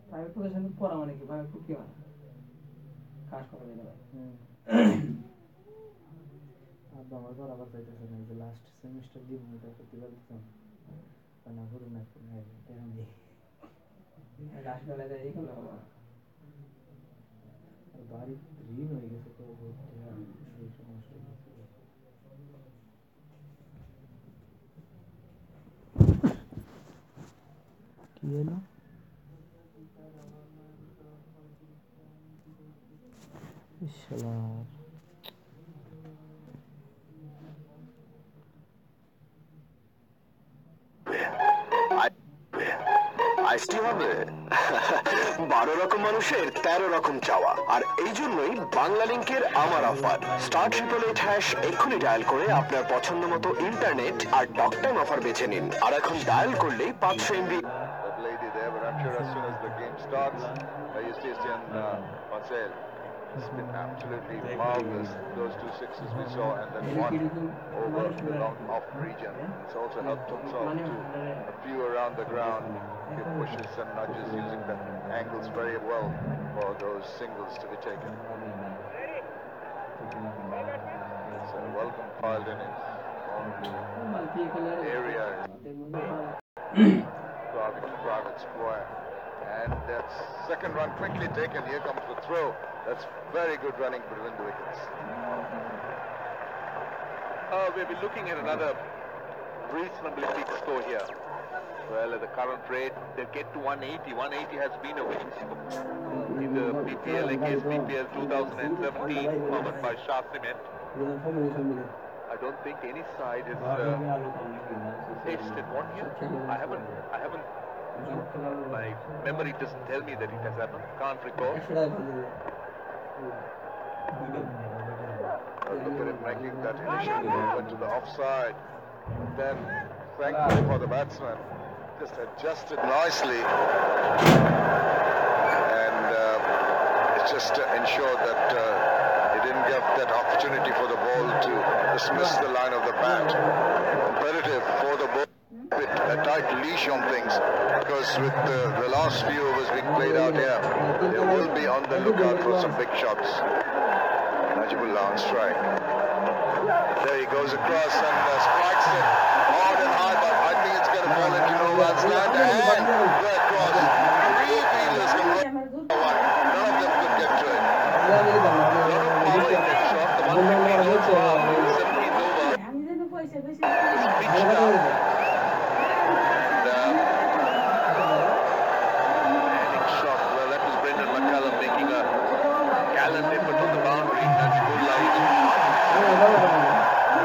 প্রাইভেট প্রফেশন পড়া মানে কি ভাই খুব কি মানে কাজ করা যায় না ভাই আব্বা আমার পড়া আবার চাইতেছে না যে লাস্ট সেমিস্টার দিব এটা করতে পারতাম না করুন না এখন লাস্ট বেলা যায় এই করলে হবে বাড়ি ঋণ হয়ে গেছে তো সেই সমস্যা কি হলো শালা আইসটি হবে 12 রকম মানুষের 13 রকম চাওয়া আর এই জন্যই বাংলা লিংকের আমার অফার *888# এক্ষুনি ডায়াল করে আপনার পছন্দ মতো ইন্টারনেট আর টক টাইম অফার বেছে নিন আর এখন ডায়াল করলেই 500 MB lady there, but I'm sure as soon as the game starts, Eustachian Fansel has been absolutely marvelous. Those 2 sixes we saw and then 1 over the long off region. It's also helped himself to a few around the ground. He pushes and nudges using the angles very well for those singles to be taken. It's a well compiled innings. Area private square. And that's second run quickly taken. Here comes the throw. That's very good running between the wickets. We'll be looking at another reasonably big score here. Well, at the current rate, they get to 180. 180 has been a win in the BPL against BPL 2017, powered by Shah Cement. I don't think any side has tasted one here. I haven't. My memory doesn't tell me that it has happened. Can't recall. Look at him making that initial movement to the offside. Then, thankfully for the batsman, just adjusted nicely. And it's just ensured that he didn't give that opportunity for the ball to dismiss the line of the bat. Imperative for the ball. A tight leash on things, because with the last few overs being played out here, they will be on the lookout for some big shots. Najibullah on strike. There he goes across and strikes it hard and high, but I think it's going to fall into no man's land. And go across. Three fielders can go. None of them could get to it. A lot of power in that shot. The 150 also out. 17th over. It's pitched out.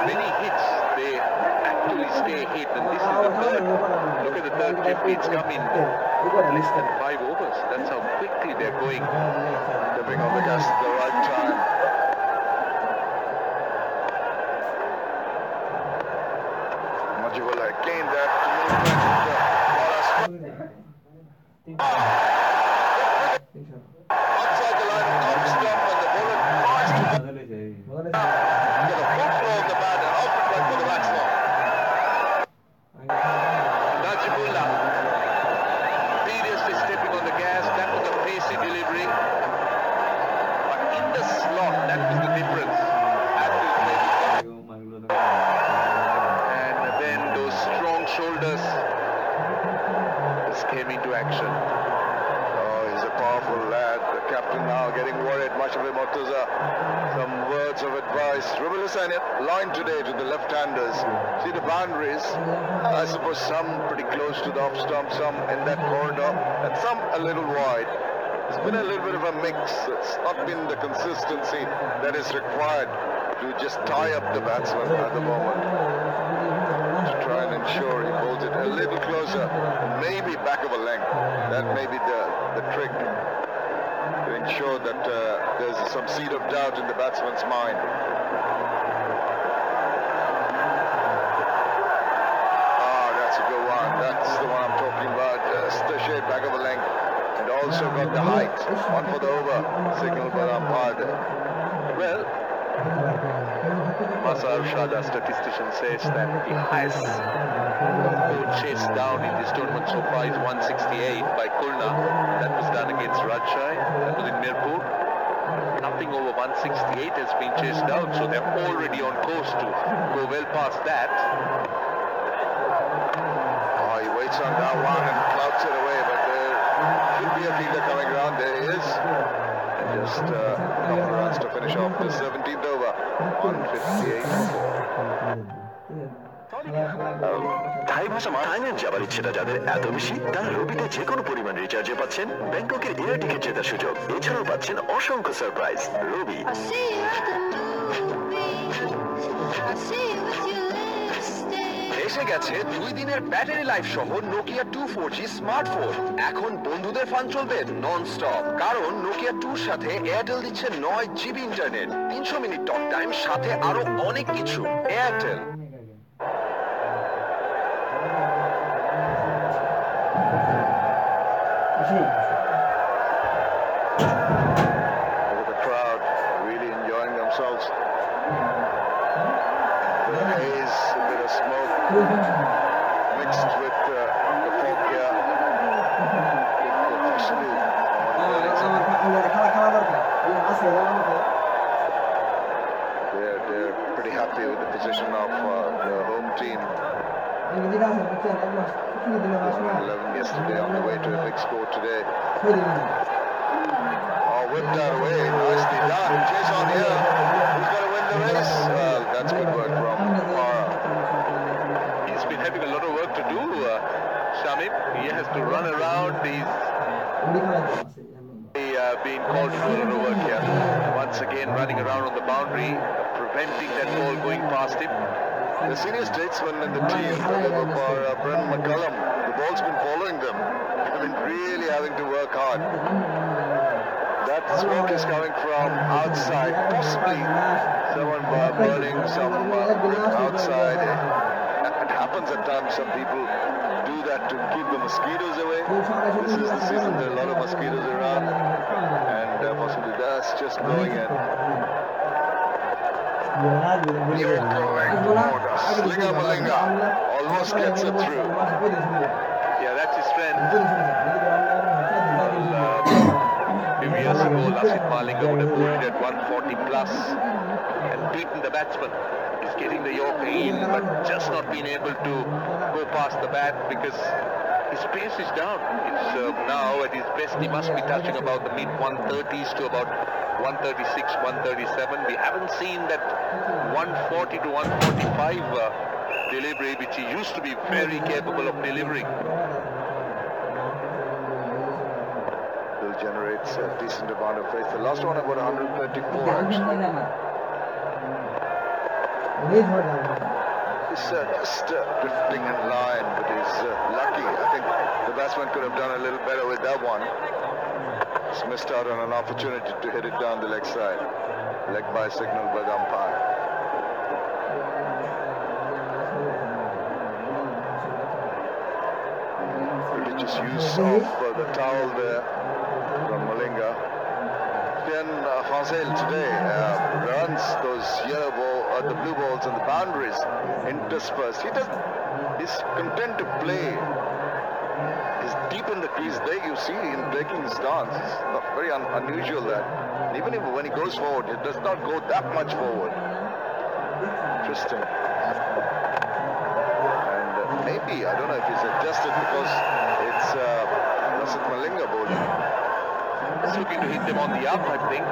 Many hits, they actually stay hit, and this is the third. Look at the third 50's come in less than 5 overs. That's how quickly they're going. Stepping on the gas at the right time. Najibullah again that movement. Outside the line of top stop, and the bowler tries to get a full flow of the bat and out it went for the batsman. Najibullah seriously stepping on the gas. That was a pacey delivery, but in the slot, that was the difference. And then those strong shoulders just came into action. He's a powerful lad. The captain now getting worried. Mashafi Murtaza, some words of advice. Rubil Hussain line today to the left-handers. See the boundaries. I suppose some pretty close to the off stump, some in that corridor, and some a little wide. It's been a little bit of a mix. It's not been the consistency that is required to just tie up the batsman at the moment. To try and ensure he holds it a little closer, maybe back of a length. That may be the trick to ensure that there's some seed of doubt in the batsman's mind. That's a good one. That's the one I'm talking about. Just the shade back of a length, and also got the height. One for the over, signaled by the umpire. Well, Masar Shah, the statistician, says that the highest score chased down in this tournament so far is 168 by Kulna. That was done against Rajshahi. That was in Mirpur. Nothing over 168 has been chased down, so they're already on course to go well past that. He waits on that one and clouds it away, but there should be a fielder coming around. There he is. Just a couple of runs to finish off the 17th over. 158 for 4. থাই ভাষা Thailand যাবার ইচ্ছেটা যাদের এত বেশি, তারা রবিতে যে কোনো পরিমাণ রিচার্জে পাচ্ছেন ব্যাংককের এয়ার টিকিট জেতার সুযোগ। এছাড়াও পাচ্ছেন অসংখ্য সারপ্রাইজ। রবি এসে গেছে 2 দিনের ব্যাটারি লাইফ সহ নোকিয়া 2 4G স্মার্টফোন। এখন বন্ধুদের ফান চলবে নন স্টপ, কারণ নোকিয়া 2 সাথে এয়ারটেল দিচ্ছে 9 GB internet, 300 minute talk time, সাথে আরো অনেক কিছু। Airtel. Look at the crowd really enjoying themselves. The haze, a bit of smoke mixed with the fog here. They're pretty happy with the position of the home team. 11 yesterday on the way to a big score today. Whipped that away, nicely done. Chase on here. Who's going to win the race? Well, that's good work from Mara. He's been having a lot of work to do, Shami. to run around. He's being called for a work here. Once again running around on the boundary, preventing that ball going past him. The senior statesman in the team, Brendan McCullum, the ball's been following them. I mean, really having to work hard. That smoke is coming from outside, possibly someone burning some outside. It happens at times. Some people do that to keep the mosquitoes away. This is the season, there are a lot of mosquitoes around, and possibly that's just going in. Slinger Malinga almost gets it through. Yeah, that's his strength. Few years ago, Lasit Malinga would have bowled at 140 plus and beaten the batsman. He's getting the Yorker in, but just not being able to go past the bat because his pace is down. It's now at his best, he must be touching about the mid 130s to about 136, 137. We haven't seen that 140 to 145 delivery, which he used to be very capable of delivering. Generates a decent amount of pace. The last one about 134 actually. He's just drifting in line, but he's lucky. I think the batsman could have done a little better with that one. He's missed out on an opportunity to hit it down the leg side. Leg by signal by the umpire. Religious use of the towel there from Malinga. Then Fazel today runs those yellow ball, the blue balls and the boundaries interspersed. He's content to play. He's deep in the crease. There you see him taking his stance. It's not very unusual that. Even when he goes forward, it does not go that much forward. Interesting. And maybe, I don't know if he's adjusted because it's Lasit Malinga bowling. He's looking to hit them on the up, I think.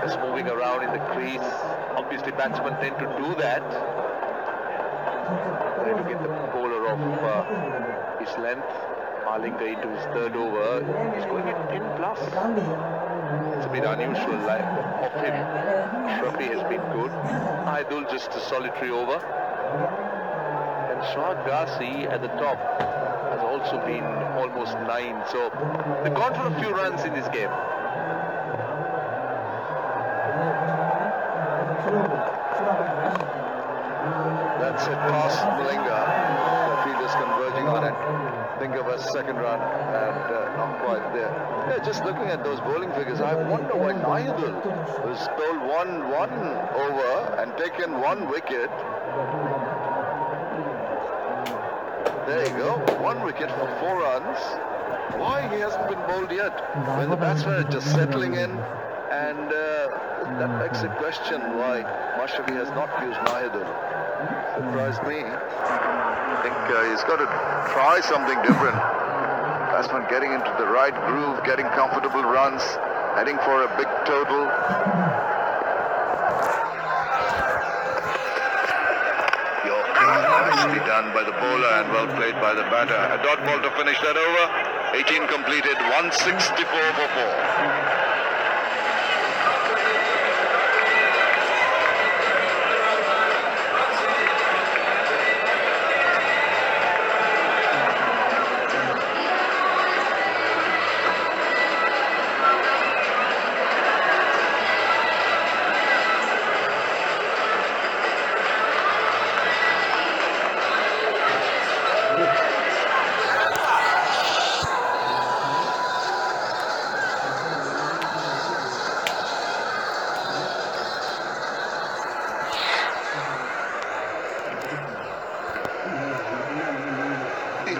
Just moving around in the crease. Obviously, batsmen tend to do that. Trying to get the bowler off his length. Malinga into his third over. He's going at 10 plus. It's a bit unusual of him. Shrafi has been good. Aidul just a solitary over. And Shah Ghazi at the top has also been almost 9. So they've gone for a few runs in this game. That's it past Malinga. The field is converging on it. Think of a second run and not quite there. Yeah, just looking at those bowling figures, I wonder why Naidul was told one over and taken 1 wicket. There you go, 1 wicket for 4 runs. Why he hasn't been bowled yet? When the batsmen are just settling in, and that begs the question why Mashrafi has not used Naidul. Surprised me. I think he's got to try something different. Batsman getting into the right groove, getting comfortable runs, heading for a big total. Nicely done by the bowler and well played by the batter. A dot ball to finish that over. 18 completed, 164 for 4.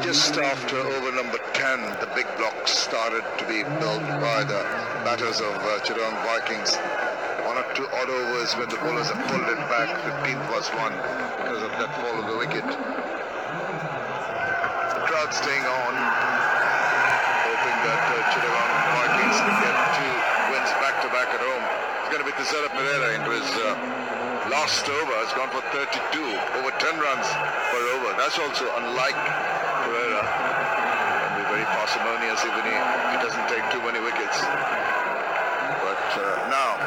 Just after over number 10, the big blocks started to be built by the batters of Chirang Vikings. 1 or 2 odd overs when the bowlers have pulled it back, 15 plus 1 because of that fall of the wicket. The crowd staying on, hoping that Chirang Vikings can get 2 wins back-to-back at home. It's going to be Tizara Pereira into his last over has gone for 32, over 10 runs per over. That's also unlike Pereira. And be very parsimonious even he doesn't take too many wickets. But now,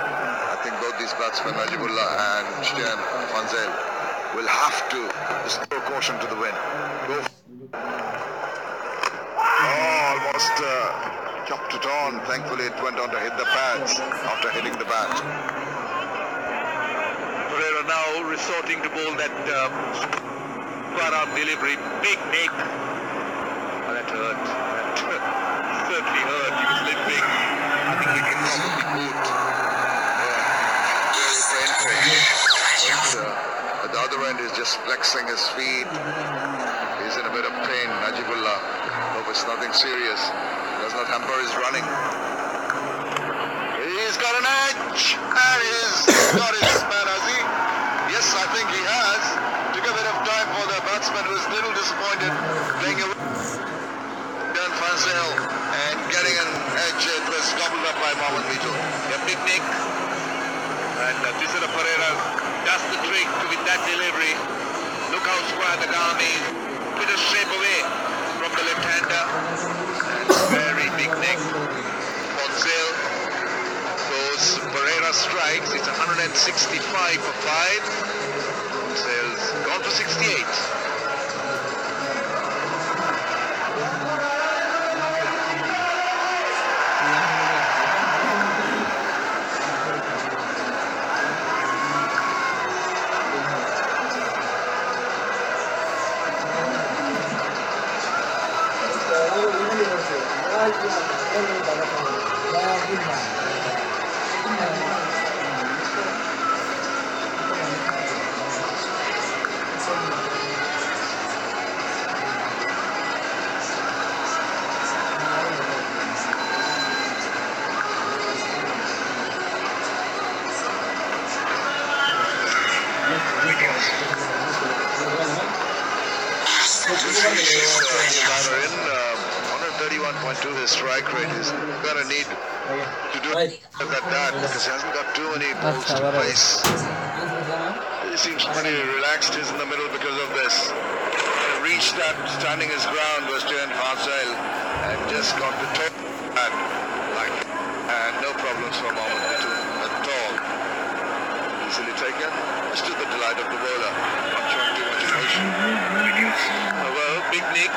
I think both these batsmen, Najibullah and Shtian Fanzel, will have to bestow caution to the wind. Almost chopped it on. Thankfully, it went on to hit the pads after hitting the bat. Pereira now resorting to bowl that far-arm delivery. Big Nick. Oh, that hurt. That certainly hurt. He was limping. I think he can probably boot. Very painful. But at the other end, he's just flexing his feet. He's in a bit of pain, Najibullah. Hope it's nothing serious. Does not hamper his running. He's got an edge. And he's got his man, has he? Yes, I think he has. Took a bit of time for the batsman who was a little disappointed playing away. Dan Fanzel and getting an edge. It was gobbled up by Mohammad Mito. A big Nick. And Tisera Pereira does the trick with that delivery. Look how square the arm is. Bit of shape away from the left-hander. And very big Nick. Fanzel. Those Pereira strikes. It's 165 for 5. Fanzel's gone for 68. His strike rate is going to need to do that because he hasn't got too many balls to place. He seems pretty relaxed. He's in the middle because of this. Reached that, standing his ground was Shtian Fanzel and just got the top and like and no problems for Mohammad Mito at all. Easily taken, just to the delight of the bowler. Not showing too much emotion. Well, big Nick.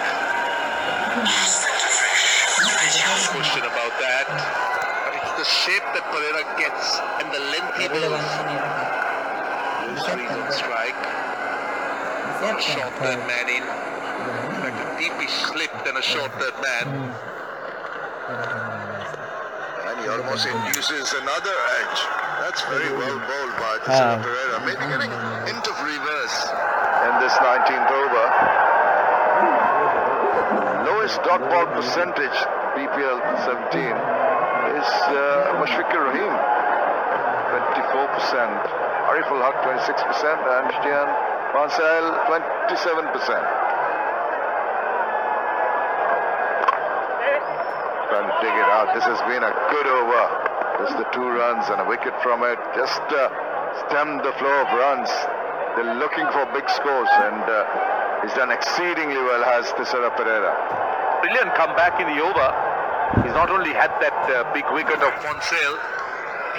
Question about that, but it's the shape that Pereira gets and the length he builds. Those threes on strike. A short third man in. In fact, a deepish slip than a short third man. And he almost induces another edge. That's very well bowled by Tisera Pereira. Maybe getting into reverse in this 19th over. Lowest dot ball percentage BPL 17 is Mashfiqur Rahim, 24%, Ariful Haq 26%, and Shtian Fanzel 27%. Trying to dig it out. This has been a good over. Just the 2 runs and a wicket from it. Just stemmed the flow of runs. They're looking for big scores, and he's done exceedingly well, has Tisera Pereira. Brilliant comeback in the over. He's not only had that big wicket of Fanzel,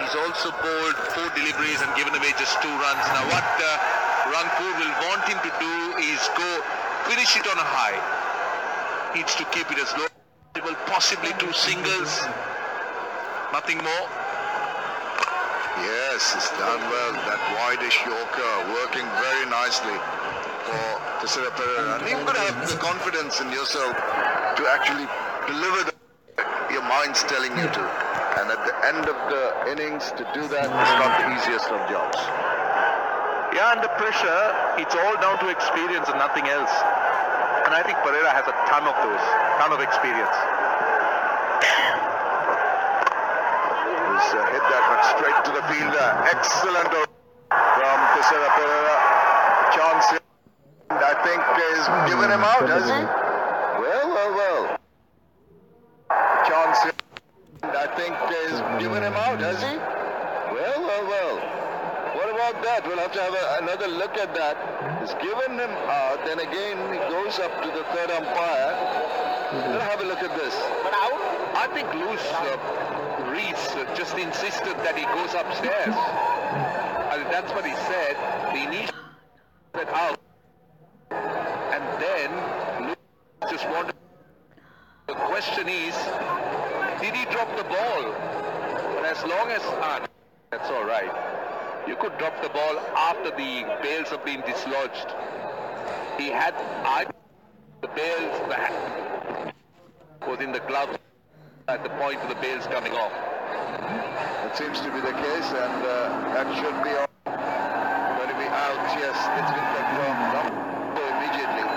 he's also bowled 4 deliveries and given away just 2 runs. Now what Rangpur will want him to do is go finish it on a high. Needs to keep it as low as possible, possibly 2 singles, nothing more. Yes, it's done well. That wideish Yorker working very nicely for Tisera Pereira. And you've got to have the confidence in yourself to actually deliver your mind's telling you to. And at the end of the innings, to do that is not the easiest of jobs. Yeah, under pressure, it's all down to experience and nothing else. And I think Pereira has a ton of those, ton of experience. He's hit that but straight to the fielder. Excellent from Tisera Pereira. Chance, I think, is given him out, has he? Well. Chance, I think, is given him out, has he? Well. What about that? We'll have to have another look at that. He's given him out, then again he goes up to the third umpire. We'll have a look at this. But I think Reese just insisted that he goes upstairs. That's what he said. The initial said out. And then Luke just wanted. The question is, did he drop the ball? But as long as that's all right. You could drop the ball after the bails have been dislodged. He had the bails was in the glove at the point of the bails coming off. That seems to be the case, and that should be going to be out. Yes, it's been confirmed. Not immediately.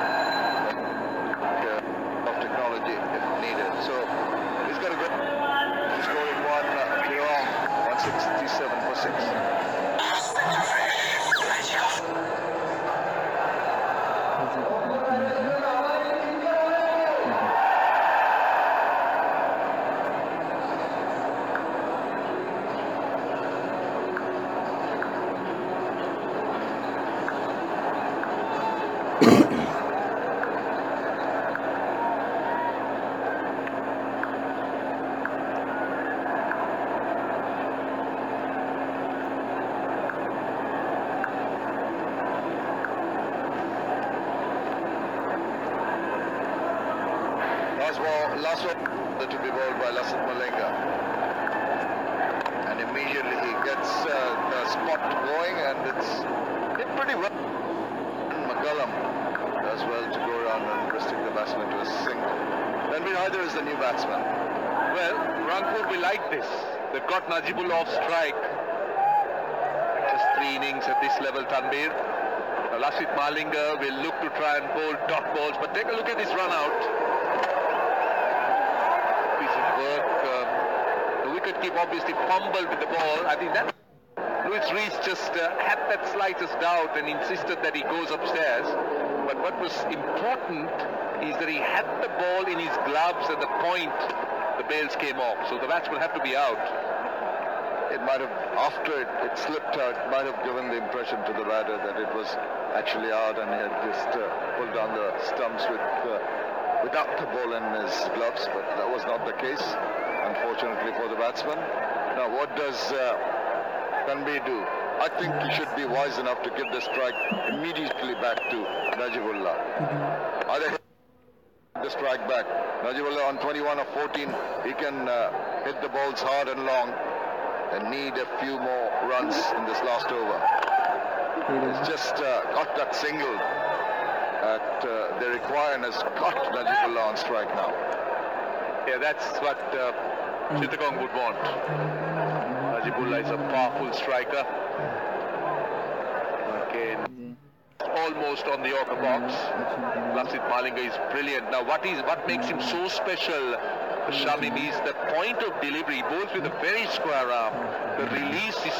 Of technology if needed. So he's got to go. He's scoring one wrong. 167 for 6. Last one to be bowled by Lasith Malinga, and immediately he gets the spot going, and it's hit pretty well. McCullum does well to go around and restrict the batsman to a single. Tanvir Haider is the new batsman. Well, Rangpur will like this. They've got Najibullah off strike. Just 3 innings at this level, Tanvir. Lasith Malinga will look to try and bowl dot balls, but take a look at this run out. The wicket-keeper obviously fumbled with the ball. I think that Louis Rees just had that slightest doubt and insisted that he goes upstairs. But what was important is that he had the ball in his gloves at the point the bails came off. So the batsman had to be out. It might have, after it slipped out, might have given the impression to the batter that it was actually out, and he had just pulled down the stumps without the ball in his gloves, but that was not the case, unfortunately for the batsman. Now, what does Tanvir do? I think he should be wise enough to give the strike immediately back to Najibullah. Either hit the strike back. Najibullah on 21 of 14, he can hit the balls hard and long and need a few more runs in this last over. He's just got that single that they require and has got Najibullah on strike now. Yeah, that's what Chittagong would want. Najibullah is a powerful striker. Again, almost on the Yorker box. Lasith Malinga is brilliant. Now, what makes him so special, Shamim, is the point of delivery. He bowls with a very square arm. The release is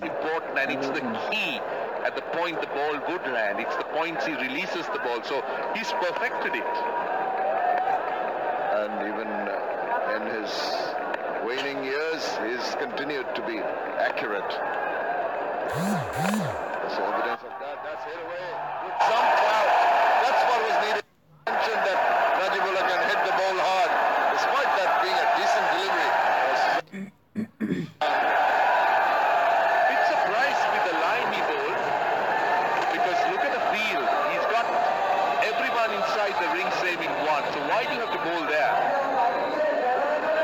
important, and it's the key. At the point the ball would land, it's the points he releases the ball. So he's perfected it. And even in his waning years, he's continued to be accurate. There's evidence of that. That's hit away with some clout. That's what was needed. Mentioned that Najibullah can hit the ball hard, despite that being a decent delivery. Bit surprised with the line he bowled, because look at the field. He's got everyone inside the ring saving one. So why do you have to bowl there?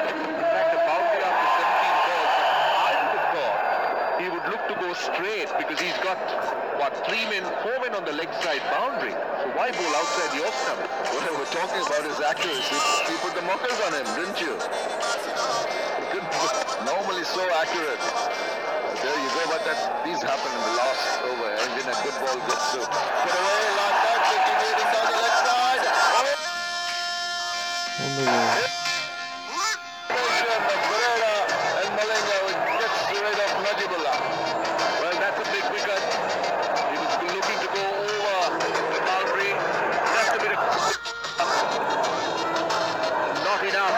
In fact, the boundary after 17 balls, I would have thought he would look to go straight, because he's got, what, 4 men on the leg side boundary. So why bowl outside your stump? Well, we're talking about his accuracy. You put the mockers on him, didn't you? Good, normally so accurate. There you go, but these happen in the last over. And then a good ball gets to put away like that, taking it down the left side. Pereira and Malinga gets rid of Najibullah. Well, that's a big wicket. He was looking to go over the boundary. Just a bit of... Not enough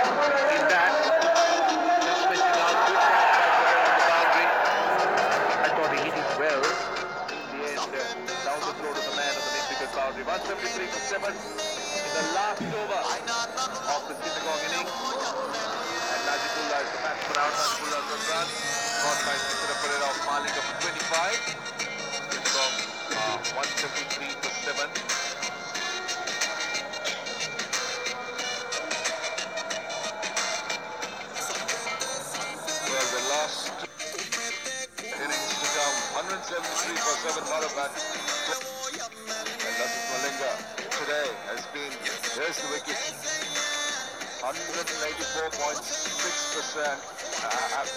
in that. Just missing out. Good catch by Pereira on the boundary. I thought he pulled out the run. Caught by Mr. Pereira of Malika for 25. From 153 for 7. Well, the last innings to come. 173 for 7, not a bad. And Lasith Malinga today has been, there's the wicket. 184.6%.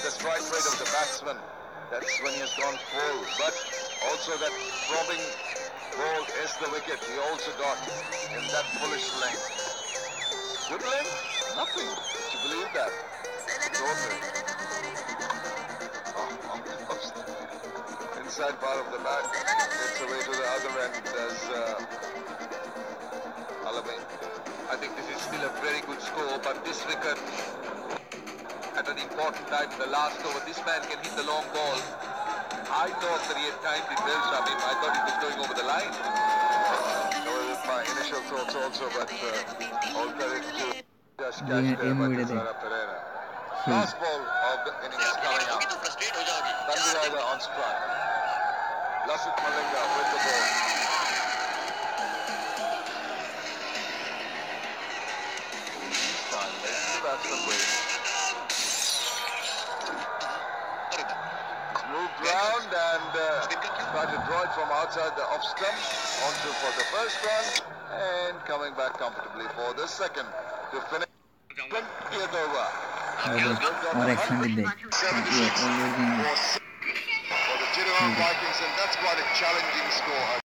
The strike rate of the batsman. That's when he has gone full. But also that throbbing ball is the wicket he also got in that bullish length. Good length? Nothing. Did you believe that? Extraordinary. Inside part of the bat. Gets away to the other end as Alamein. I think this is still a very good score, but this wicket at an important time in the last over, this man can hit the long ball. I thought that he had timed it well, Shamim. I thought he was going over the line. Well, my initial thoughts also, but all credit to just catch there by Tizara Pereira. Last ball of the innings coming up. Tanviraga on strike. Lasith Malinga with the ball. Moved round and tried to draw it from outside the off stump onto for the first run and coming back comfortably for the second to finish 20th over. और action भी देख For the Chittagong Vikings, and that's quite a challenging score.